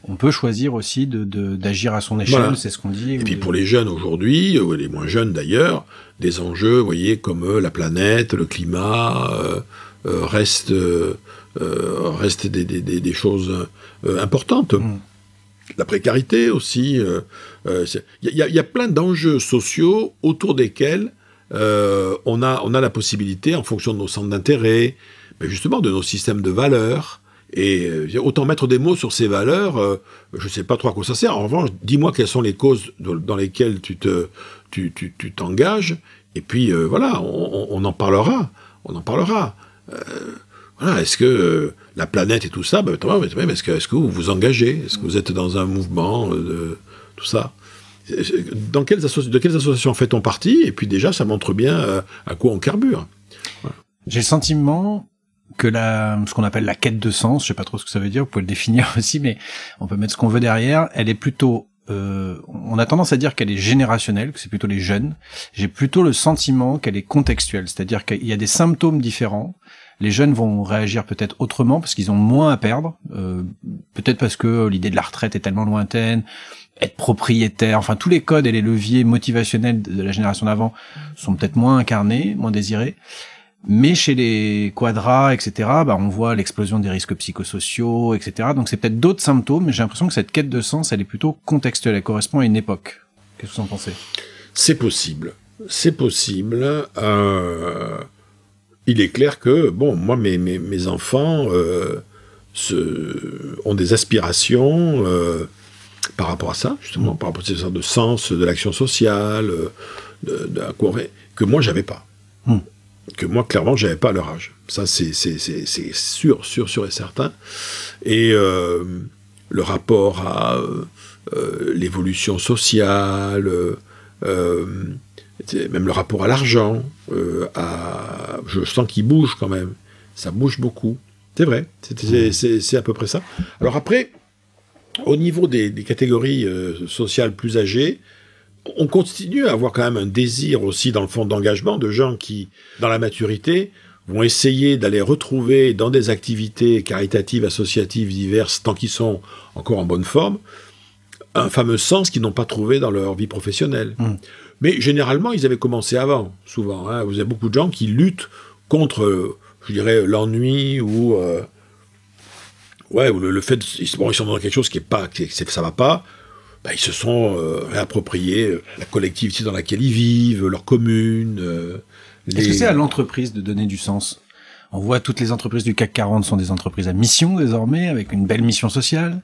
On peut choisir aussi d'agir à son échelle, c'est ce qu'on dit. Et puis pour les jeunes aujourd'hui, les moins jeunes d'ailleurs, des enjeux, vous voyez, comme la planète, le climat, restent des choses importantes. La précarité aussi. Il y a plein d'enjeux sociaux autour desquels on a la possibilité, en fonction de nos centres d'intérêt, mais justement de nos systèmes de valeurs, et autant mettre des mots sur ces valeurs, je ne sais pas trop à quoi ça sert. En revanche, dis-moi quelles sont les causes dans lesquelles tu t'engages, et puis on en parlera. Est-ce que la planète et tout ça, est-ce que vous vous engagez? Est-ce que vous êtes dans un mouvement de tout ça? De quelles associations fait-on partie? Et puis déjà, ça montre bien à quoi on carbure. Voilà. J'ai le sentiment que ce qu'on appelle la quête de sens, je sais pas trop ce que ça veut dire, vous pouvez le définir aussi, mais on peut mettre ce qu'on veut derrière, elle est plutôt... on a tendance à dire qu'elle est générationnelle, que c'est plutôt les jeunes. J'ai plutôt le sentiment qu'elle est contextuelle, c'est-à-dire qu'il y a des symptômes différents. Les jeunes vont réagir peut-être autrement parce qu'ils ont moins à perdre, peut-être parce que l'idée de la retraite est tellement lointaine, être propriétaire, enfin tous les codes et les leviers motivationnels de la génération d'avant sont peut-être moins incarnés, moins désirés. Mais chez les quadras, etc., on voit l'explosion des risques psychosociaux, etc. Donc c'est peut-être d'autres symptômes, mais j'ai l'impression que cette quête de sens, elle est plutôt contextuelle, elle correspond à une époque. Qu'est-ce que vous en pensez? C'est possible. Il est clair que, moi, mes enfants ont des aspirations par rapport à ça, justement, par rapport à cette sorte de sens de l'action sociale, que moi, j'avais pas. Que moi, clairement, j'avais pas à leur âge. Ça, c'est sûr et certain. Et le rapport à l'évolution sociale, même le rapport à l'argent, je sens qu'il bouge quand même. Ça bouge beaucoup. C'est vrai, c'est à peu près ça. Alors après, au niveau des catégories sociales plus âgées, on continue à avoir quand même un désir aussi dans le fond d'engagement de gens qui, dans la maturité, vont essayer d'aller retrouver dans des activités caritatives, associatives diverses, tant qu'ils sont encore en bonne forme, un fameux sens qu'ils n'ont pas trouvé dans leur vie professionnelle. Mais généralement, ils avaient commencé avant, souvent. Hein. Vous avez beaucoup de gens qui luttent contre, je dirais, l'ennui ou le fait ils sont dans quelque chose qui est pas, ça va pas. Ben, ils se sont réappropriés la collectivité dans laquelle ils vivent, leur commune. Est-ce que c'est à l'entreprise de donner du sens? On voit toutes les entreprises du CAC 40 sont des entreprises à mission désormais, avec une belle mission sociale.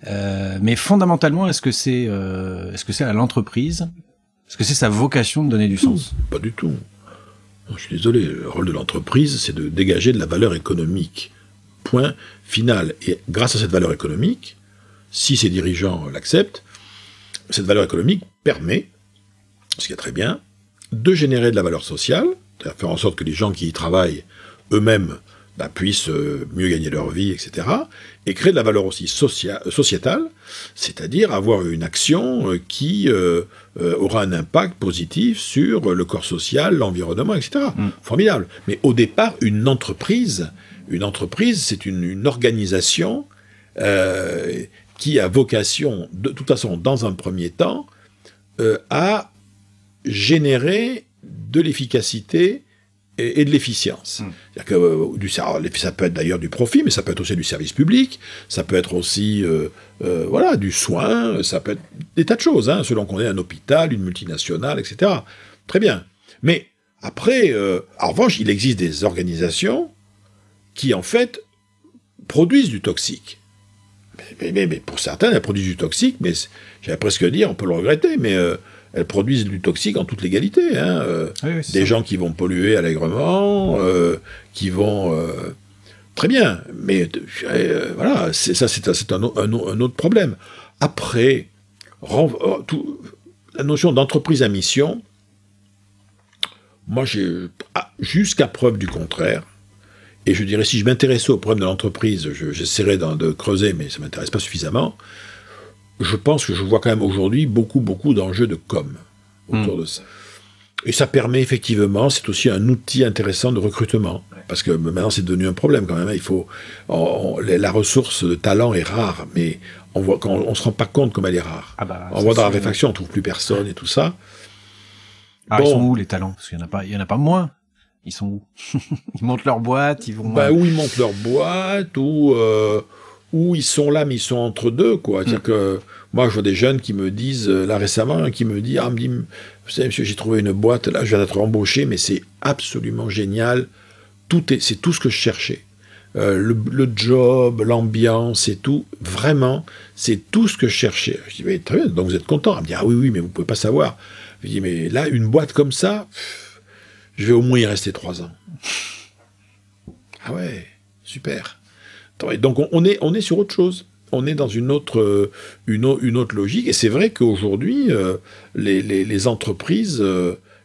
Mais fondamentalement, est-ce que c'est à l'entreprise? Est-ce que c'est sa vocation de donner du sens? Pas du tout. Non, je suis désolé. Le rôle de l'entreprise, c'est de dégager de la valeur économique. Point final. Et grâce à cette valeur économique, si ses dirigeants l'acceptent, cette valeur économique permet, ce qui est très bien, de générer de la valeur sociale, c'est-à-dire faire en sorte que les gens qui y travaillent eux-mêmes puissent mieux gagner leur vie, etc., et créer de la valeur aussi sociétale, c'est-à-dire avoir une action qui aura un impact positif sur le corps social, l'environnement, etc. Formidable. Mais au départ, une entreprise, c'est une organisation qui a vocation, de toute façon, dans un premier temps, à générer de l'efficacité et de l'efficience. C'est-à-dire que ça peut être d'ailleurs du profit, mais ça peut être aussi du service public, ça peut être aussi du soin, ça peut être des tas de choses, hein, selon qu'on est un hôpital, une multinationale, etc. Très bien. Mais après, en revanche, il existe des organisations qui, en fait, produisent du toxique. Mais pour certaines, elles produisent du toxique, mais j'allais presque dire, on peut le regretter, mais elles produisent du toxique en toute légalité. Hein, des gens qui vont polluer allègrement, qui vont... très bien, mais voilà, c'est un autre problème. Après, la notion d'entreprise à mission, moi, jusqu'à preuve du contraire, et je dirais, si je m'intéressais au problème de l'entreprise, j'essaierais de creuser, mais ça ne m'intéresse pas suffisamment. Je pense que je vois quand même aujourd'hui beaucoup d'enjeux de com autour de ça. Et ça permet effectivement, c'est aussi un outil intéressant de recrutement. Parce que maintenant, c'est devenu un problème quand même. La ressource de talent est rare, mais on ne se rend pas compte comme elle est rare. On voit dans la réfaction, on ne trouve plus personne et tout ça. Ils sont où les talents? Parce qu'il y en a pas moins. Ils sont où? Ils montent leur boîte, ils vont... Ou ils montent leur boîte, ou ils sont là, mais ils sont entre deux, quoi. C'est-à-dire que moi, je vois des jeunes qui me disent, là récemment, qui me dit, vous savez, monsieur, j'ai trouvé une boîte, là, je viens d'être embauché, mais c'est absolument génial. C'est tout ce que je cherchais. Le job, l'ambiance et tout, vraiment, c'est tout ce que je cherchais. Je dis, mais très bien, donc vous êtes content? Elle me dit, ah oui, mais vous pouvez pas savoir. Je dis, mais là, une boîte comme ça, je vais au moins y rester 3 ans. Ah ouais, super. Donc on est sur autre chose. On est dans une autre logique. Et c'est vrai qu'aujourd'hui, les entreprises,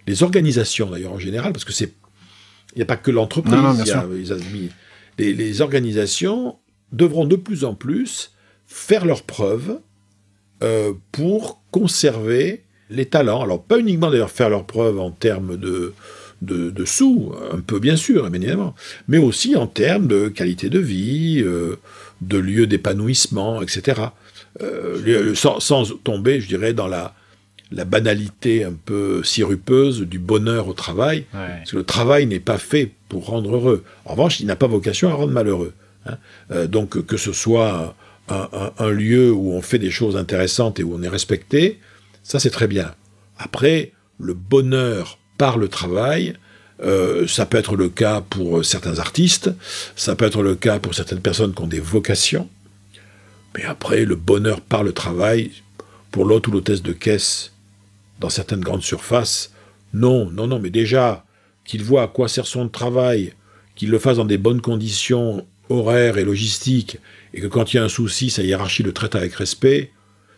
les organisations d'ailleurs en général, parce que il n'y a pas que l'entreprise. Les organisations devront de plus en plus faire leurs preuves pour conserver les talents. Alors pas uniquement d'ailleurs faire leurs preuves en termes de sous, un peu bien sûr, évidemment, mais aussi en termes de qualité de vie, de lieu d'épanouissement, etc. Sans tomber, je dirais, dans la banalité un peu sirupeuse du bonheur au travail, parce que le travail n'est pas fait pour rendre heureux. En revanche, il n'a pas vocation à rendre malheureux. Hein. Donc que ce soit un lieu où on fait des choses intéressantes et où on est respecté, ça c'est très bien. Après, le bonheur par le travail, ça peut être le cas pour certains artistes, ça peut être le cas pour certaines personnes qui ont des vocations, mais après, le bonheur par le travail, pour l'hôte ou l'hôtesse de caisse, dans certaines grandes surfaces, non, mais déjà, qu'il voit à quoi sert son travail, qu'il le fasse dans des bonnes conditions horaires et logistiques, et que quand il y a un souci, sa hiérarchie le traite avec respect,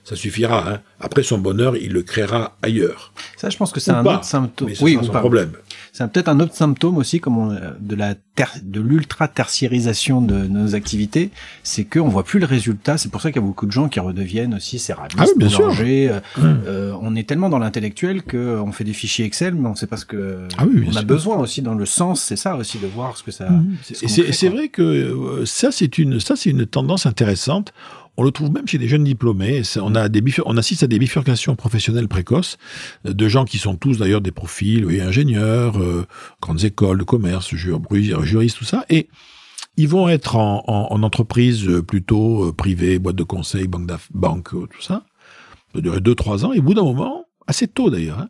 ça suffira. Hein. Après, son bonheur, il le créera ailleurs. Ça, je pense que c'est un autre symptôme. Mais ce sera son problème. C'est peut-être un autre symptôme aussi, comme de l'ultra-tertiarisation de nos activités, c'est qu'on voit plus le résultat. C'est pour ça qu'il y a beaucoup de gens qui redeviennent aussi céramistes, boulangers. On est tellement dans l'intellectuel qu'on fait des fichiers Excel, mais on ne sait pas ce que on a besoin aussi dans le sens. C'est ça aussi de voir ce que ça. C'est vrai que ça, c'est une tendance intéressante. On le trouve même chez des jeunes diplômés. On assiste à des bifurcations professionnelles précoces de gens qui sont tous d'ailleurs des profils, ingénieurs, grandes écoles de commerce, juristes, tout ça. Et ils vont être en entreprise plutôt privée, boîte de conseil, banque, tout ça. Ça durer 2-3 ans. Et au bout d'un moment, assez tôt d'ailleurs, hein,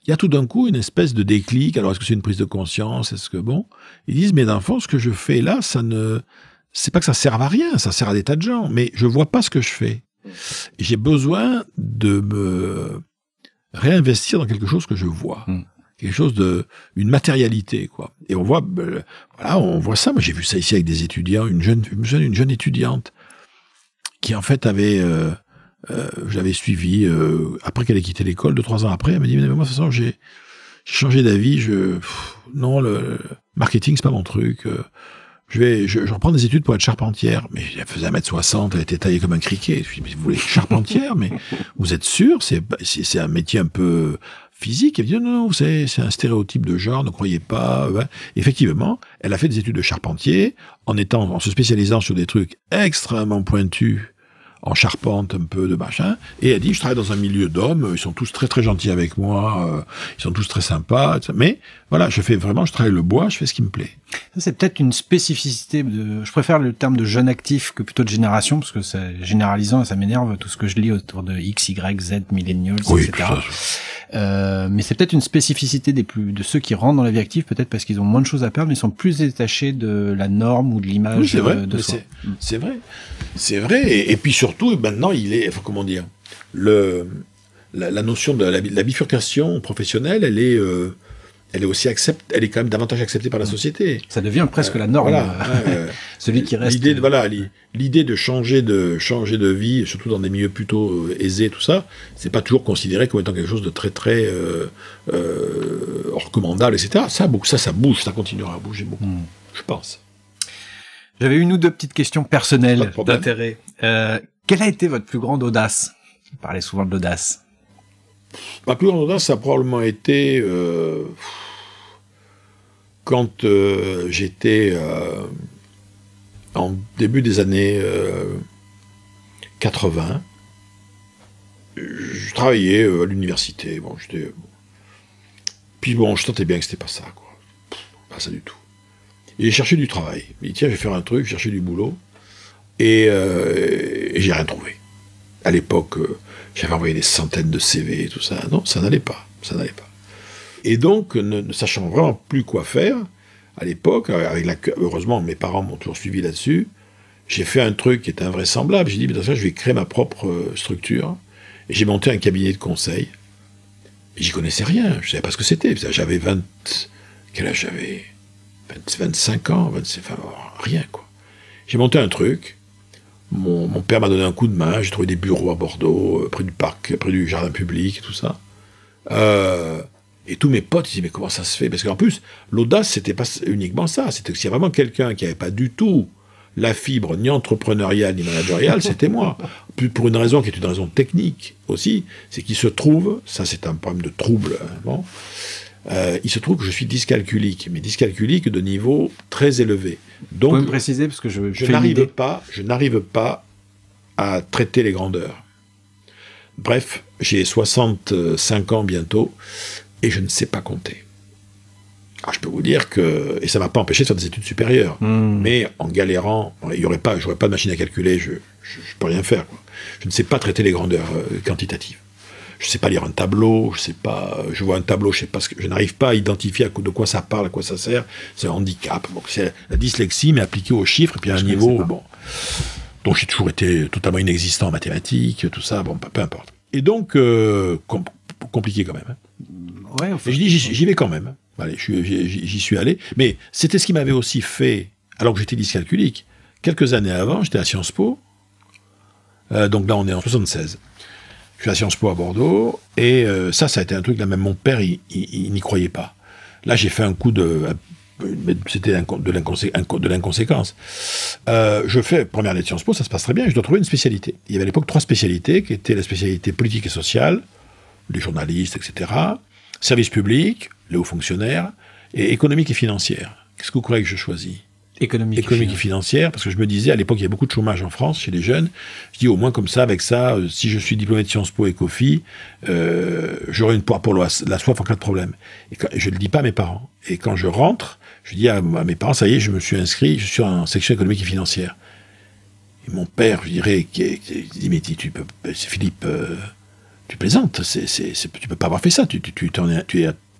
il y a tout d'un coup une espèce de déclic. Alors est-ce que c'est une prise de conscience? Est-ce que ils disent, mais dans le fond, ce que je fais là, c'est pas que ça serve à rien, ça sert à des tas de gens, mais je vois pas ce que je fais. Et j'ai besoin de me réinvestir dans quelque chose que je vois. Quelque chose une matérialité, quoi. Et on voit ça. Moi, j'ai vu ça ici avec des étudiants, une jeune étudiante qui, en fait, je l'avais suivie, après qu'elle ait quitté l'école, 2-3 ans après, elle m'a dit, mais moi, de toute façon, j'ai changé d'avis, non, le marketing, c'est pas mon truc, je reprends des études pour être charpentière. Mais elle faisait 1m60, elle était taillée comme un criquet. Je lui dis, mais vous voulez être charpentière? Mais vous êtes sûr? C'est un métier un peu physique. Elle me dit, non, c'est un stéréotype de genre, ne croyez pas. Ouais. Effectivement, elle a fait des études de charpentier en se spécialisant sur des trucs extrêmement pointus, en charpente, un peu de machin. Et elle dit, je travaille dans un milieu d'hommes, ils sont tous très très gentils avec moi, ils sont tous très sympas, mais voilà, je travaille le bois, je fais ce qui me plaît. Ça, c'est peut-être une spécificité je préfère le terme de jeune actif que plutôt de génération, parce que c'est généralisant et ça m'énerve tout ce que je lis autour de X, Y, Z, millennials, etc. Mais c'est peut-être une spécificité de ceux qui rentrent dans la vie active, peut-être parce qu'ils ont moins de choses à perdre, mais ils sont plus détachés de la norme ou de l'image de soi. C'est vrai. C'est vrai. Et puis surtout, maintenant, comment dire, la notion de la bifurcation professionnelle, elle est aussi elle est quand même davantage acceptée par la société. Ça devient presque la norme. Celui qui reste. L'idée de changer de vie, surtout dans des milieux plutôt aisés, tout ça, c'est pas toujours considéré comme étant quelque chose de très très recommandable, etc. Ça bouge, ça continuera à bouger beaucoup, je pense. J'avais une ou deux petites questions personnelles d'intérêt. Quelle a été votre plus grande audace? Vous parlez souvent de l'audace. Ma plus grande audace, ça a probablement été quand j'étais en début des années 80. Je travaillais à l'université. Puis je sentais bien que c'était pas ça, quoi. Pas ça du tout. Et j'ai cherché du travail. Je me dis, tiens, je vais faire un truc, chercher du boulot. Et j'ai rien trouvé. À l'époque, j'avais envoyé des centaines de CV et tout ça. Non, ça n'allait pas. Et donc, ne sachant vraiment plus quoi faire, à l'époque, heureusement, mes parents m'ont toujours suivi là-dessus, j'ai fait un truc qui est invraisemblable. J'ai dit, mais dans ça, je vais créer ma propre structure. Et j'ai monté un cabinet de conseil. Et j'y connaissais rien. Je savais pas ce que c'était. J'avais quel âge j'avais 25 ans, rien, quoi. J'ai monté un truc. Mon père m'a donné un coup de main. J'ai trouvé des bureaux à Bordeaux, près du parc, près du jardin public, et tout ça. Et tous mes potes disaient, mais comment ça se fait? Parce qu'en plus, l'audace, c'était pas uniquement ça. C'était que s'il y a vraiment quelqu'un qui n'avait pas du tout la fibre, ni entrepreneuriale, ni managériale, c'était moi. Pour une raison qui est une raison technique aussi, c'est qu'il se trouve, ça c'est un problème de trouble, il se trouve que je suis dyscalculique, mais dyscalculique de niveau très élevé. Donc, vous pouvez me préciser, parce que je n'arrive pas à traiter les grandeurs. Bref, j'ai 65 ans bientôt, et je ne sais pas compter. Alors je peux vous dire que, et ça m'a pas empêché de faire des études supérieures, mais en galérant, j'aurais pas de machine à calculer, je peux rien faire, quoi. Je ne sais pas traiter les grandeurs quantitatives. Je sais pas lire un tableau, je vois un tableau, je n'arrive pas à identifier de quoi ça parle, à quoi ça sert. C'est un handicap. Bon, c'est la dyslexie, mais appliquée aux chiffres, et puis à un niveau, donc j'ai toujours été totalement inexistant en mathématiques, tout ça, peu importe. Et donc, compliqué quand même. Ouais, et je dis, j'y vais quand même. Allez, j'y suis allé. Mais c'était ce qui m'avait aussi fait, alors que j'étais dyscalculique. Quelques années avant, j'étais à Sciences Po. Donc là, on est en 76. Je suis à Sciences Po à Bordeaux, et ça a été un truc, là même mon père, il n'y croyait pas. Là, j'ai fait un coup c'était de l'inconséquence. Je fais première année de Sciences Po, ça se passe très bien, et je dois trouver une spécialité. Il y avait à l'époque 3 spécialités, qui étaient la spécialité politique et sociale, les journalistes, etc., service public, les hauts fonctionnaires, et économique et financière. Qu'est-ce que vous croyez que je choisis ? Économique et financière, parce que je me disais, à l'époque, il y a beaucoup de chômage en France, chez les jeunes. Je dis, au moins, comme ça, avec ça, si je suis diplômé de Sciences Po et Cofi, j'aurai une poire pour la soif en cas de problème. Et je ne le dis pas à mes parents. Et quand je rentre, je dis à mes parents, ça y est, je me suis inscrit, je suis en section économique et financière. Et mon père, je dirais, dit, mais c'est Philippe, tu plaisantes, tu peux pas avoir fait ça, tu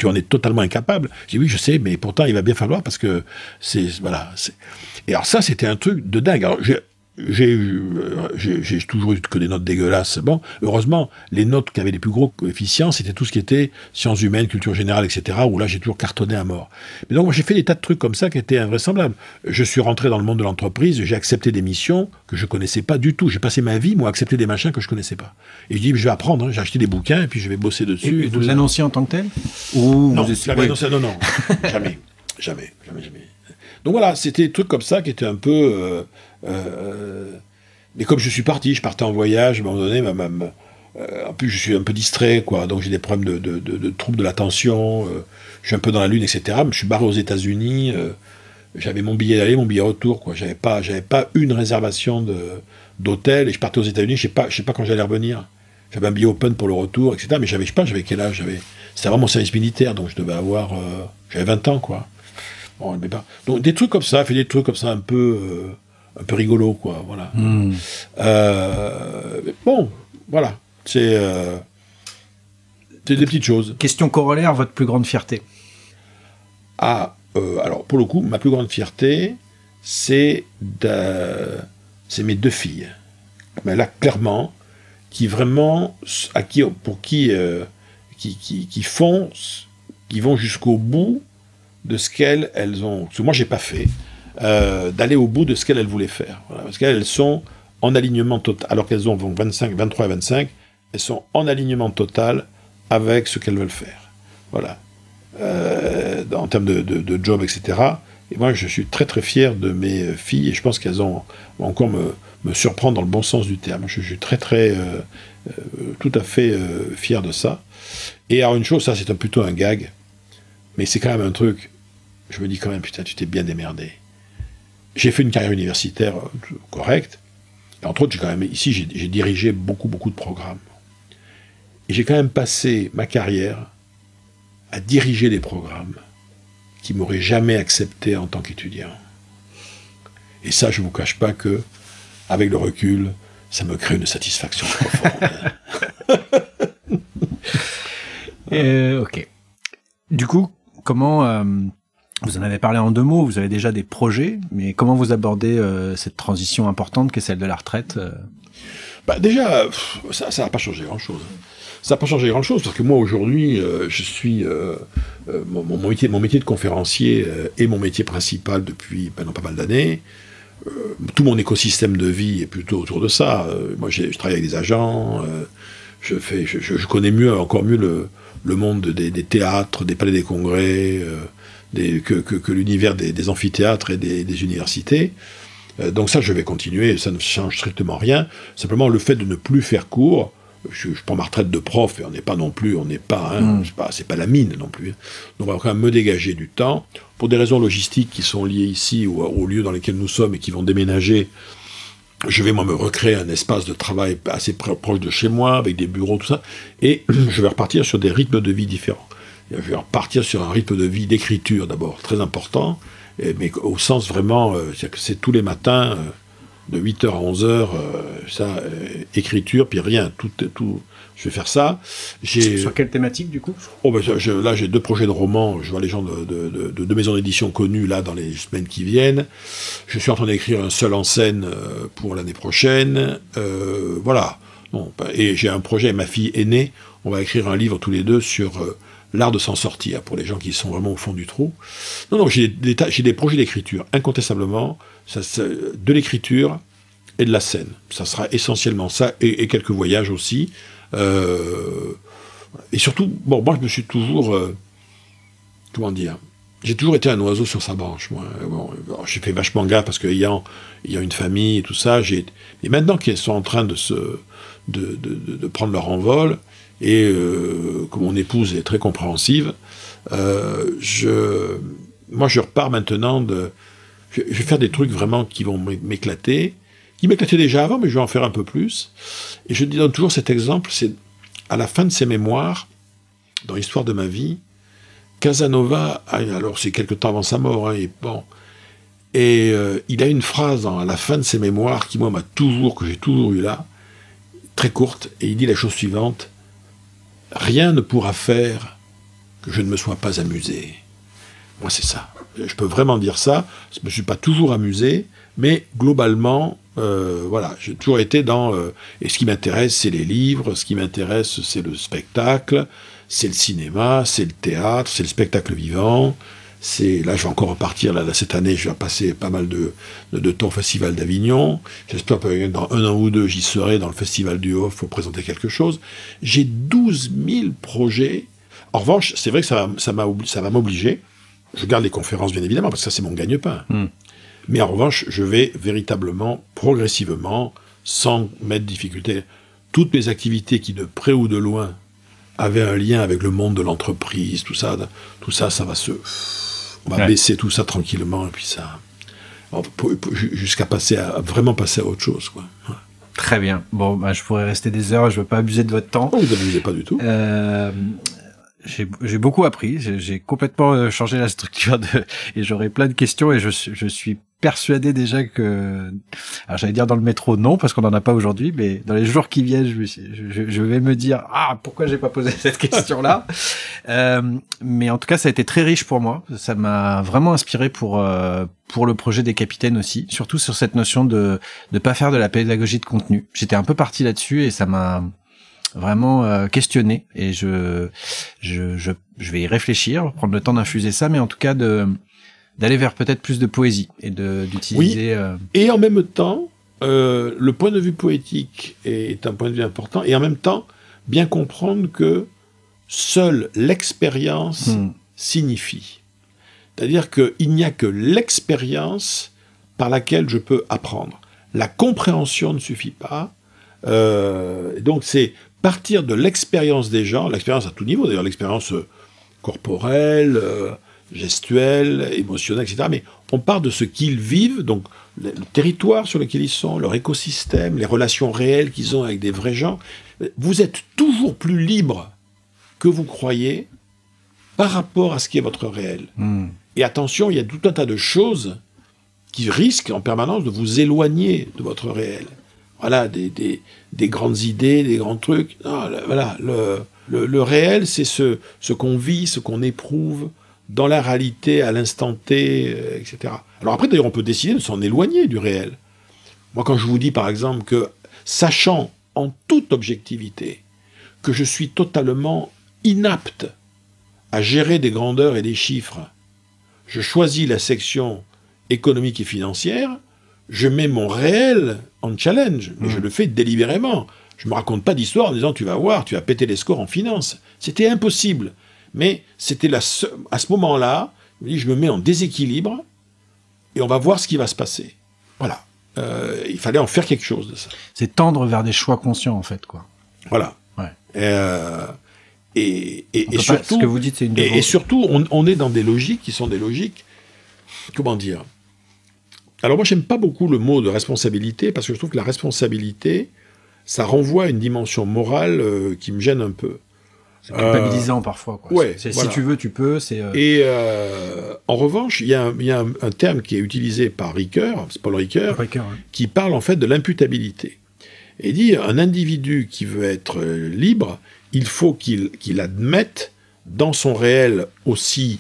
en es totalement incapable. J'ai dit oui, je sais, mais pourtant il va bien falloir parce que voilà. Et alors ça, c'était un truc de dingue. Alors j'ai toujours eu que des notes dégueulasses. Bon, heureusement, les notes qui avaient les plus gros coefficients, c'était tout ce qui était sciences humaines, culture générale, etc. Où là, j'ai toujours cartonné à mort. Mais donc, moi, j'ai fait des tas de trucs comme ça qui étaient invraisemblables. Je suis rentré dans le monde de l'entreprise, j'ai accepté des missions que je connaissais pas du tout. J'ai passé ma vie, moi, à accepter des machins que je connaissais pas. Et je dis, je vais apprendre. Hein. J'ai acheté des bouquins et puis je vais bosser dessus. Et vous l'annonciez en tant que tel ou non, vous non, jamais. Donc voilà, c'était des trucs comme ça qui étaient un peu... mais comme je partais en voyage, à un moment donné, en plus je suis un peu distrait, quoi, donc j'ai des problèmes de troubles de l'attention, je suis un peu dans la lune, etc. Je suis barré aux États-Unis, j'avais mon billet d'aller, mon billet retour, quoi. J'avais pas une réservation d'hôtel, et je partais aux États-Unis, je sais pas quand j'allais revenir. J'avais un billet open pour le retour, etc. Mais j'avais quel âge, c'était vraiment mon service militaire, donc je devais avoir, j'avais 20 ans, quoi. Bon, mais pas. Donc des trucs comme ça, un peu rigolo, quoi, voilà. Bon, voilà, c'est des petites choses. Question corollaire, votre plus grande fierté? Alors, pour le coup, ma plus grande fierté, c'est mes 2 filles. Mais là, clairement, qui vont jusqu'au bout de ce qu'elles ont. Parce que moi, j'ai pas fait. D'aller au bout de ce qu'elles voulaient faire. Voilà, parce qu'elles sont en alignement total. Alors qu'elles ont 23 et 25, elles sont en alignement total avec ce qu'elles veulent faire. Voilà. En termes de job, etc. Et moi, je suis très très fier de mes filles et je pense qu'elles vont encore me surprendre dans le bon sens du terme. Je suis très très tout à fait fier de ça. Et alors une chose, ça c'est plutôt un gag, mais c'est quand même un truc, je me dis quand même, putain, tu t'es bien démerdé. J'ai fait une carrière universitaire correcte, et entre autres, j'ai dirigé beaucoup de programmes. Et j'ai quand même passé ma carrière à diriger des programmes qui m'auraient jamais accepté en tant qu'étudiant. Et ça, je ne vous cache pas que, avec le recul, ça me crée une satisfaction profonde. Ok. Du coup, comment... vous en avez parlé en 2 mots, vous avez déjà des projets, mais comment vous abordez cette transition importante qu'est celle de la retraite Déjà, ça n'a pas changé grand-chose. Ça n'a pas changé grand-chose, parce que moi, aujourd'hui, je suis... mon métier de conférencier est mon métier principal depuis maintenant pas mal d'années. Tout mon écosystème de vie est plutôt autour de ça. Moi, je travaille avec des agents, je connais encore mieux le monde des théâtres, des palais des congrès, que l'univers des amphithéâtres et des universités. Donc ça, je vais continuer, ça ne change strictement rien. Simplement, le fait de ne plus faire cours, je prends ma retraite de prof, et c'est pas la mine non plus. Donc on va quand même me dégager du temps. Pour des raisons logistiques qui sont liées ici, au lieu dans lesquels nous sommes et qui vont déménager, je vais moi me recréer un espace de travail assez proche de chez moi, avec des bureaux, tout ça, et je vais repartir sur des rythmes de vie différents. Je vais repartir sur un rythme de vie d'écriture d'abord, très important, mais au sens vraiment, c'est-à-dire que c'est tous les matins, de 8h à 11h, écriture, puis rien, tout, je vais faire ça. Sur quelle thématique, du coup? Là, j'ai 2 projets de romans, je vois les gens de maisons d'édition connues, là, dans les semaines qui viennent. Je suis en train d'écrire un seul en scène pour l'année prochaine. Voilà. Bon, et j'ai un projet avec ma fille aînée, on va écrire un livre tous les 2 sur l'art de s'en sortir, pour les gens qui sont vraiment au fond du trou. Non, j'ai des projets d'écriture, incontestablement, de l'écriture et de la scène. Ça sera essentiellement ça, et quelques voyages aussi, Et surtout, bon, moi, je me suis toujours... comment dire, j'ai toujours été un oiseau sur sa branche, moi. Bon, j'ai fait vachement gaffe parce qu'ayant une famille et tout ça, et maintenant qu'ils sont en train de prendre leur envol, et que mon épouse est très compréhensive, moi je repars maintenant je vais faire des trucs vraiment qui vont m'éclater, qui m'éclataient déjà avant, mais je vais en faire un peu plus. Et je donne toujours cet exemple, c'est à la fin de ses mémoires, dans l'histoire de ma vie, Casanova, alors c'est quelque temps avant sa mort, hein, il a une phrase à la fin de ses mémoires qui, moi, que j'ai toujours eu là, très courte, et il dit la chose suivante: rien ne pourra faire que je ne me sois pas amusé. Moi, c'est ça. Je peux vraiment dire ça. Je ne me suis pas toujours amusé, mais globalement, voilà, j'ai toujours été dans... et ce qui m'intéresse, c'est les livres, ce qui m'intéresse, c'est le spectacle, c'est le cinéma, c'est le théâtre, c'est le spectacle vivant. Là, je vais encore repartir, là, cette année, je vais passer pas mal de temps au Festival d'Avignon. J'espère que dans 1 an ou 2, j'y serai dans le Festival du Off pour présenter quelque chose. J'ai 12 000 projets. En revanche, c'est vrai que ça va m'obliger. Je garde les conférences, bien évidemment, parce que ça, c'est mon gagne-pain. Mais en revanche, je vais véritablement, progressivement, sans mettre de difficulté, toutes mes activités qui, de près ou de loin, avaient un lien avec le monde de l'entreprise, tout ça, ça va on va baisser tout ça tranquillement, et puis ça, jusqu'à vraiment passer à autre chose, quoi. Ouais. Très bien. Bon, je pourrais rester des heures, je veux pas abuser de votre temps. Oh, vous n'abusez pas du tout. J'ai beaucoup appris, j'ai complètement changé la structure et j'aurai plein de questions, et je suis persuadé déjà que, alors j'allais dire dans le métro, non, parce qu'on n'en a pas aujourd'hui, mais dans les jours qui viennent, je vais me dire, pourquoi j'ai pas posé cette question-là. Mais en tout cas, ça a été très riche pour moi. Ça m'a vraiment inspiré pour le projet des capitaines aussi, surtout sur cette notion de pas faire de la pédagogie de contenu. J'étais un peu parti là-dessus et ça m'a vraiment questionné, et je vais y réfléchir, prendre le temps d'infuser ça, mais en tout cas d'aller vers peut-être plus de poésie et d'utiliser... Oui, et en même temps, le point de vue poétique est un point de vue important, et en même temps, bien comprendre que seule l'expérience signifie. C'est-à-dire qu'il n'y a que l'expérience par laquelle je peux apprendre. La compréhension ne suffit pas. Donc c'est partir de l'expérience des gens, l'expérience à tout niveau, d'ailleurs l'expérience corporelle, gestuelle, émotionnelle, etc. Mais on part de ce qu'ils vivent, donc le territoire sur lequel ils sont, leur écosystème, les relations réelles qu'ils ont avec des vrais gens. Vous êtes toujours plus libre que vous croyez par rapport à ce qui est votre réel. Et attention, il y a tout un tas de choses qui risquent en permanence de vous éloigner de votre réel. Voilà, des grandes idées, des grands trucs. Non, voilà, le réel, c'est ce qu'on vit, ce qu'on éprouve dans la réalité, à l'instant T, etc. Alors après, d'ailleurs, on peut décider de s'en éloigner du réel. Moi, quand je vous dis, par exemple, que, sachant en toute objectivité que je suis totalement inapte à gérer des grandeurs et des chiffres, je choisis la section économique et financière, je mets mon réel en challenge, mais je le fais délibérément. Je ne me raconte pas d'histoire en disant « tu vas voir, tu vas péter les scores en finance ». C'était impossible. Mais c'était à ce moment-là, je me mets en déséquilibre et on va voir ce qui va se passer. Voilà. Il fallait en faire quelque chose de ça. C'est tendre vers des choix conscients, en fait, quoi. Voilà. Ouais. Et ce surtout, que vous dites, c'est et surtout, on est dans des logiques qui sont des logiques, comment dire. Alors moi, j'aime pas beaucoup le mot de responsabilité, parce que je trouve que la responsabilité, ça renvoie à une dimension morale qui me gêne un peu. C'est culpabilisant parfois, quoi. Ouais, voilà. Si tu veux, tu peux. Et en revanche, il y a un terme qui est utilisé par Ricoeur, c'est Paul Ricoeur, qui parle en fait de l'imputabilité. Et dit, un individu qui veut être libre, il faut qu'il admette dans son réel, aussi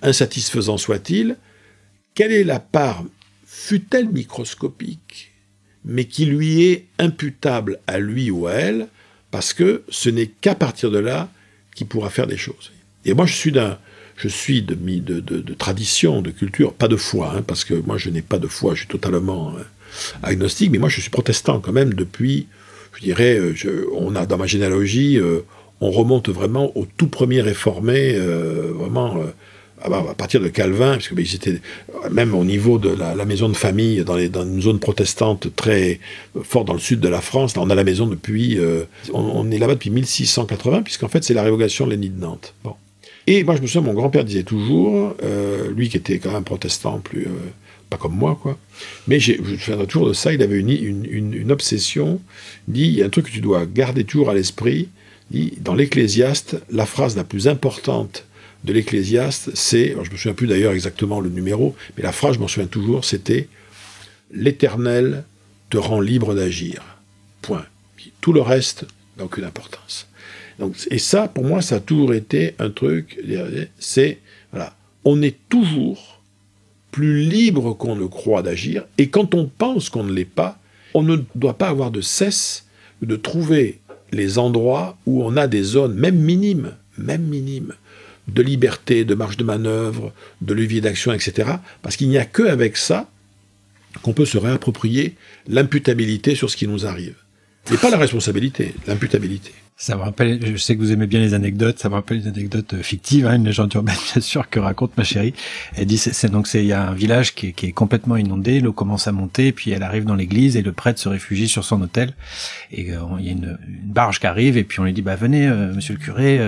insatisfaisant soit-il, quelle est la part, fût-elle microscopique, mais qui lui est imputable à lui ou à elle, parce que ce n'est qu'à partir de là qu'il pourra faire des choses. Et moi, je suis de tradition, de culture, pas de foi, hein, parce que moi, je n'ai pas de foi, je suis totalement agnostique, mais moi, je suis protestant quand même depuis, Je dirais, on a dans ma généalogie, on remonte vraiment au tout premier réformé, vraiment à partir de Calvin, parce que ils étaient même au niveau de la maison de famille dans une zone protestante très forte dans le sud de la France. Là, on a la maison depuis, on est là-bas depuis 1680, puisqu'en fait c'est la révocation de l'édit de Nantes. Bon. Et moi je me souviens, mon grand-père disait toujours, lui qui était quand même protestant, plus pas comme moi, quoi. Mais je me souviendrai toujours de ça. Il avait une obsession. Il dit, il y a un truc que tu dois garder toujours à l'esprit. Il dit, dans l'Ecclésiaste, la phrase la plus importante de l'Ecclésiaste, c'est, alors je me souviens plus d'ailleurs exactement le numéro, mais la phrase, je m'en souviens toujours, c'était « L'Éternel te rend libre d'agir. » Point. Puis, tout le reste n'a aucune importance. Donc, et ça, pour moi, ça a toujours été un truc, c'est, voilà, on est toujours plus libre qu'on ne croit d'agir, et quand on pense qu'on ne l'est pas, on ne doit pas avoir de cesse de trouver les endroits où on a des zones, même minimes, de liberté, de marge de manœuvre, de levier d'action, etc. Parce qu'il n'y a qu'avec ça qu'on peut se réapproprier l'imputabilité sur ce qui nous arrive. Et pas la responsabilité, l'imputabilité. Ça me rappelle, je sais que vous aimez bien les anecdotes, ça me rappelle une anecdote fictive, une légende urbaine bien sûr que raconte ma chérie. Elle dit il y a un village qui est complètement inondé, l'eau commence à monter, puis elle arrive dans l'église et le prêtre se réfugie sur son autel. Et il y a une barge qui arrive et puis on lui dit venez monsieur le curé,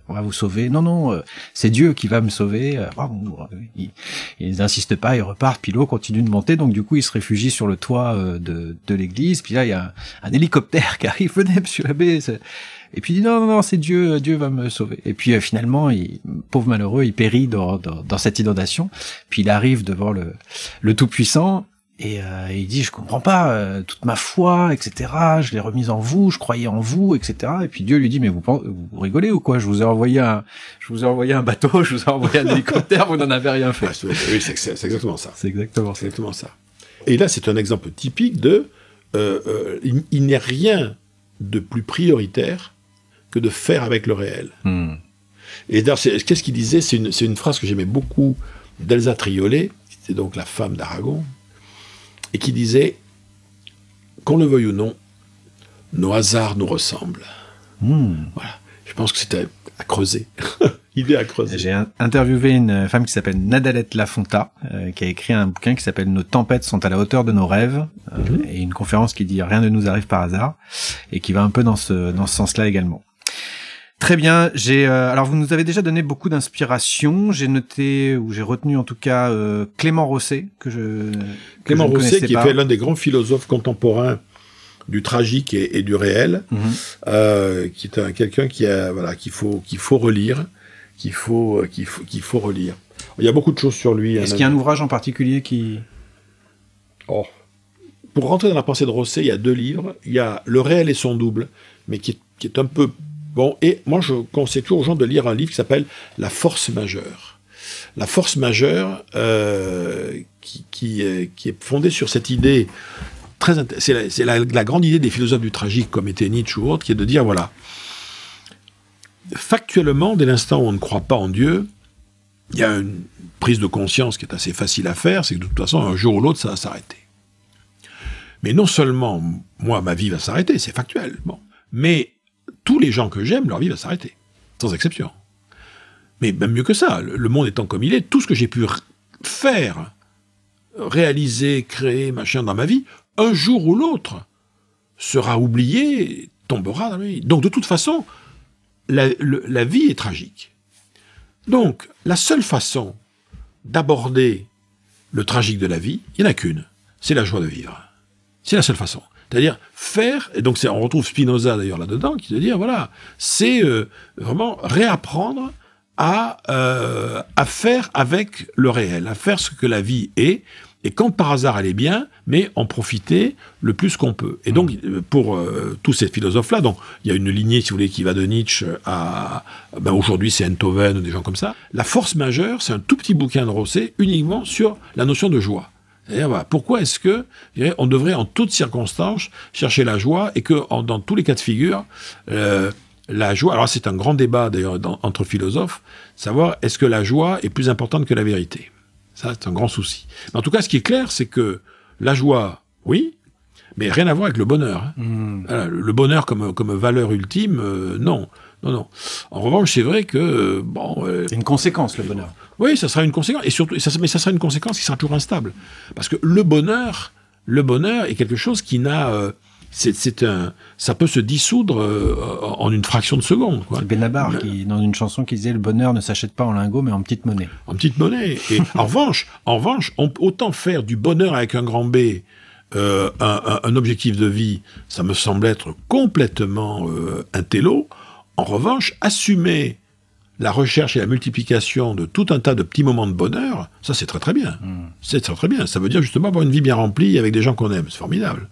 on va vous sauver. Non, c'est Dieu qui va me sauver. Ils n'insistent pas, ils repartent, puis l'eau continue de monter, donc du coup ils se réfugient sur le toit de l'église. Puis là il y a un hélicoptère qui arrive, venez monsieur l'abbé. Et puis il dit non, c'est Dieu va me sauver. Et puis finalement, pauvre malheureux, il périt dans cette inondation. Puis il arrive devant le Tout-Puissant et il dit je comprends pas, toute ma foi, etc. Je l'ai remise en vous, je croyais en vous, etc. Et puis Dieu lui dit mais vous rigolez ou quoi? Je vous ai envoyé un bateau, je vous ai envoyé un hélicoptère, vous n'en avez rien fait. Oui, c'est exactement ça. C'est exactement ça. Et là, c'est un exemple typique de il n'y a rien de plus prioritaire que de faire avec le réel. Et d'ailleurs, qu'est-ce qu'il disait? C'est une phrase que j'aimais beaucoup d'Elsa Triolet, qui était donc la femme d'Aragon, et qui disait « Qu'on le veuille ou non, nos hasards nous ressemblent. » Voilà. Je pense que c'était à creuser. Idée à creuser. J'ai interviewé une femme qui s'appelle Nadalette Lafonta, qui a écrit un bouquin qui s'appelle « Nos tempêtes sont à la hauteur de nos rêves », et une conférence qui dit « Rien ne nous arrive par hasard », et qui va un peu dans ce sens-là également. Très bien, alors vous nous avez déjà donné beaucoup d'inspiration, j'ai retenu en tout cas Clément Rosset, Clément Rosset qui est l'un des grands philosophes contemporains du tragique et du réel, qui est quelqu'un qu'il faut relire, qu'il faut relire. Il y a beaucoup de choses sur lui. Est-ce qu'il y a un ouvrage en particulier qui... Pour rentrer dans la pensée de Rosset, il y a 2 livres. Il y a Le réel et son double, mais qui est un peu... Bon, et moi, je conseille toujours aux gens de lire un livre qui s'appelle La force majeure. La force majeure, qui est fondée sur cette idée c'est la grande idée des philosophes du tragique, comme était Nietzsche ou autre, qui est de dire, voilà, factuellement, dès l'instant où on ne croit pas en Dieu, il y a une prise de conscience qui est assez facile à faire, c'est que de toute façon, un jour ou l'autre, ça va s'arrêter. Mais non seulement, moi, ma vie va s'arrêter, c'est factuel, mais tous les gens que j'aime, leur vie va s'arrêter, sans exception. Mais même mieux que ça, le monde étant comme il est, tout ce que j'ai pu faire, réaliser, créer, machin dans ma vie, un jour ou l'autre, sera oublié, tombera dans la vie. Donc de toute façon, la vie est tragique. Donc, la seule façon d'aborder le tragique de la vie, il n'y en a qu'une, c'est la joie de vivre. C'est la seule façon. C'est-à-dire faire, et donc on retrouve Spinoza d'ailleurs là-dedans, qui veut dire, voilà, c'est vraiment réapprendre à faire avec le réel, à faire ce que la vie est, et quand par hasard elle est bien, mais en profiter le plus qu'on peut. Et donc, pour tous ces philosophes-là, donc il y a une lignée, si vous voulez, qui va de Nietzsche à... aujourd'hui, c'est Enthoven, ou des gens comme ça. La force majeure, c'est un tout petit bouquin de Rosset, uniquement sur la notion de joie. C'est-à-dire, voilà, pourquoi est-ce que on devrait, en toutes circonstances, chercher la joie, et que dans tous les cas de figure, la joie... Alors, c'est un grand débat, d'ailleurs, entre philosophes, savoir est-ce que la joie est plus importante que la vérité. Ça, c'est un grand souci. Mais en tout cas, ce qui est clair, c'est que la joie, oui, Mais rien à voir avec le bonheur. Hein. Voilà, le bonheur comme valeur ultime, non. En revanche, c'est vrai que c'est une conséquence, le bonheur. Oui, ça sera une conséquence, et surtout, mais ça sera une conséquence qui sera toujours instable, parce que le bonheur est quelque chose qui n'a, ça peut se dissoudre en une fraction de seconde. Quoi. C'est Benabar qui, dans une chanson, qui disait le bonheur ne s'achète pas en lingots, mais en petite monnaie. En petite monnaie. Et en revanche, autant faire du bonheur avec un grand B. Un objectif de vie, ça me semble être complètement intello. En revanche, assumer la recherche et la multiplication de tout un tas de petits moments de bonheur, ça c'est très très bien. C'est très très bien. Ça veut dire justement avoir une vie bien remplie avec des gens qu'on aime. C'est formidable.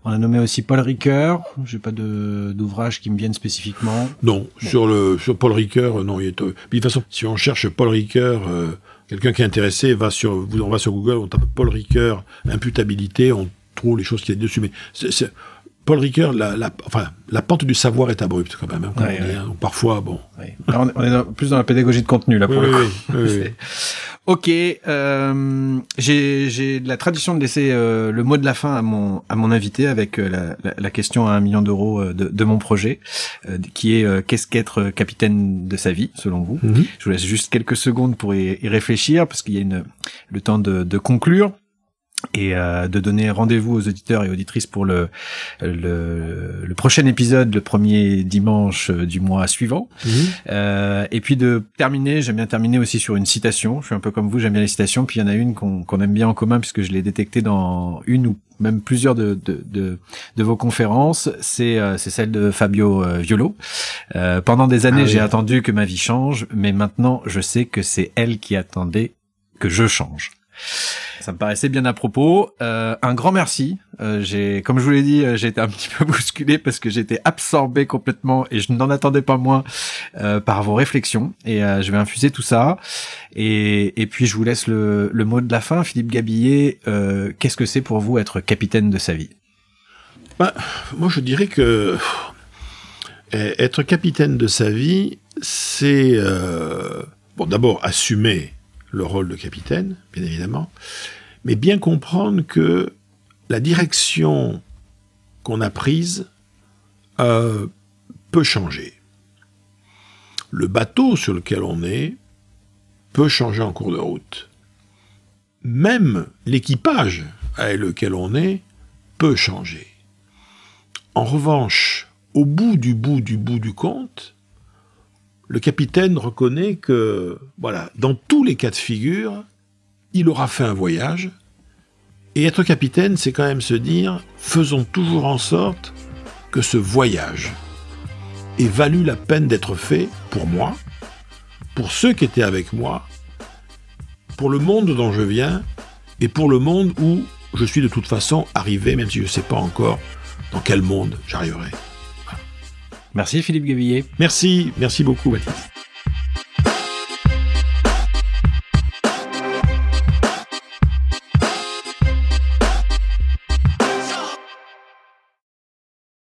On a nommé aussi Paul Ricoeur. J'ai pas d'ouvrage qui me viennent spécifiquement. Non, bon. sur Paul Ricoeur, non. De toute façon, si on cherche Paul Ricoeur, quelqu'un qui est intéressé, on va sur Google, on tape Paul Ricoeur, imputabilité, on trouve les choses qu'il y a dessus. Mais Paul Ricoeur, la pente du savoir est abrupte quand même. Hein, comme on dit, hein. Donc, parfois, bon. Oui. Alors, on est plus dans la pédagogie de contenu là pour le coup. Oui. Ok, j'ai la tradition de laisser le mot de la fin à mon invité avec la question à 1 million d'euros de mon projet, qui est qu'est-ce qu'être capitaine de sa vie, selon vous. Je vous laisse juste quelques secondes pour y réfléchir, parce qu'il y a le temps de conclure. Et de donner rendez-vous aux auditeurs et auditrices pour le prochain épisode, le premier dimanche du mois suivant. Et puis de terminer, j'aime bien terminer aussi sur une citation. Je suis un peu comme vous, j'aime bien les citations. Puis il y en a une qu'on aime bien en commun, puisque je l'ai détectée dans une ou même plusieurs de vos conférences. C'est celle de Fabio Violo. Pendant des années, j'ai attendu que ma vie change, mais maintenant, je sais que c'est elle qui attendait que je change. Ça me paraissait bien à propos. Un grand merci. Comme je vous l'ai dit, j'ai été un petit peu bousculé parce que j'étais absorbé complètement et je n'en attendais pas moins par vos réflexions. Et je vais infuser tout ça. Et puis je vous laisse le mot de la fin. Philippe Gabillet, qu'est-ce que c'est pour vous être capitaine de sa vie ? Moi, je dirais que être capitaine de sa vie, c'est d'abord assumer le rôle de capitaine, bien évidemment, mais bien comprendre que la direction qu'on a prise peut changer. Le bateau sur lequel on est peut changer en cours de route. Même l'équipage avec lequel on est peut changer. En revanche, au bout du compte, le capitaine reconnaît que, dans tous les cas de figure, il aura fait un voyage. Et être capitaine, c'est quand même se dire, faisons toujours en sorte que ce voyage ait valu la peine d'être fait pour moi, pour ceux qui étaient avec moi, pour le monde dont je viens, et pour le monde où je suis de toute façon arrivé, même si je ne sais pas encore dans quel monde j'arriverai. Merci Philippe Gabillet. Merci beaucoup Baptiste.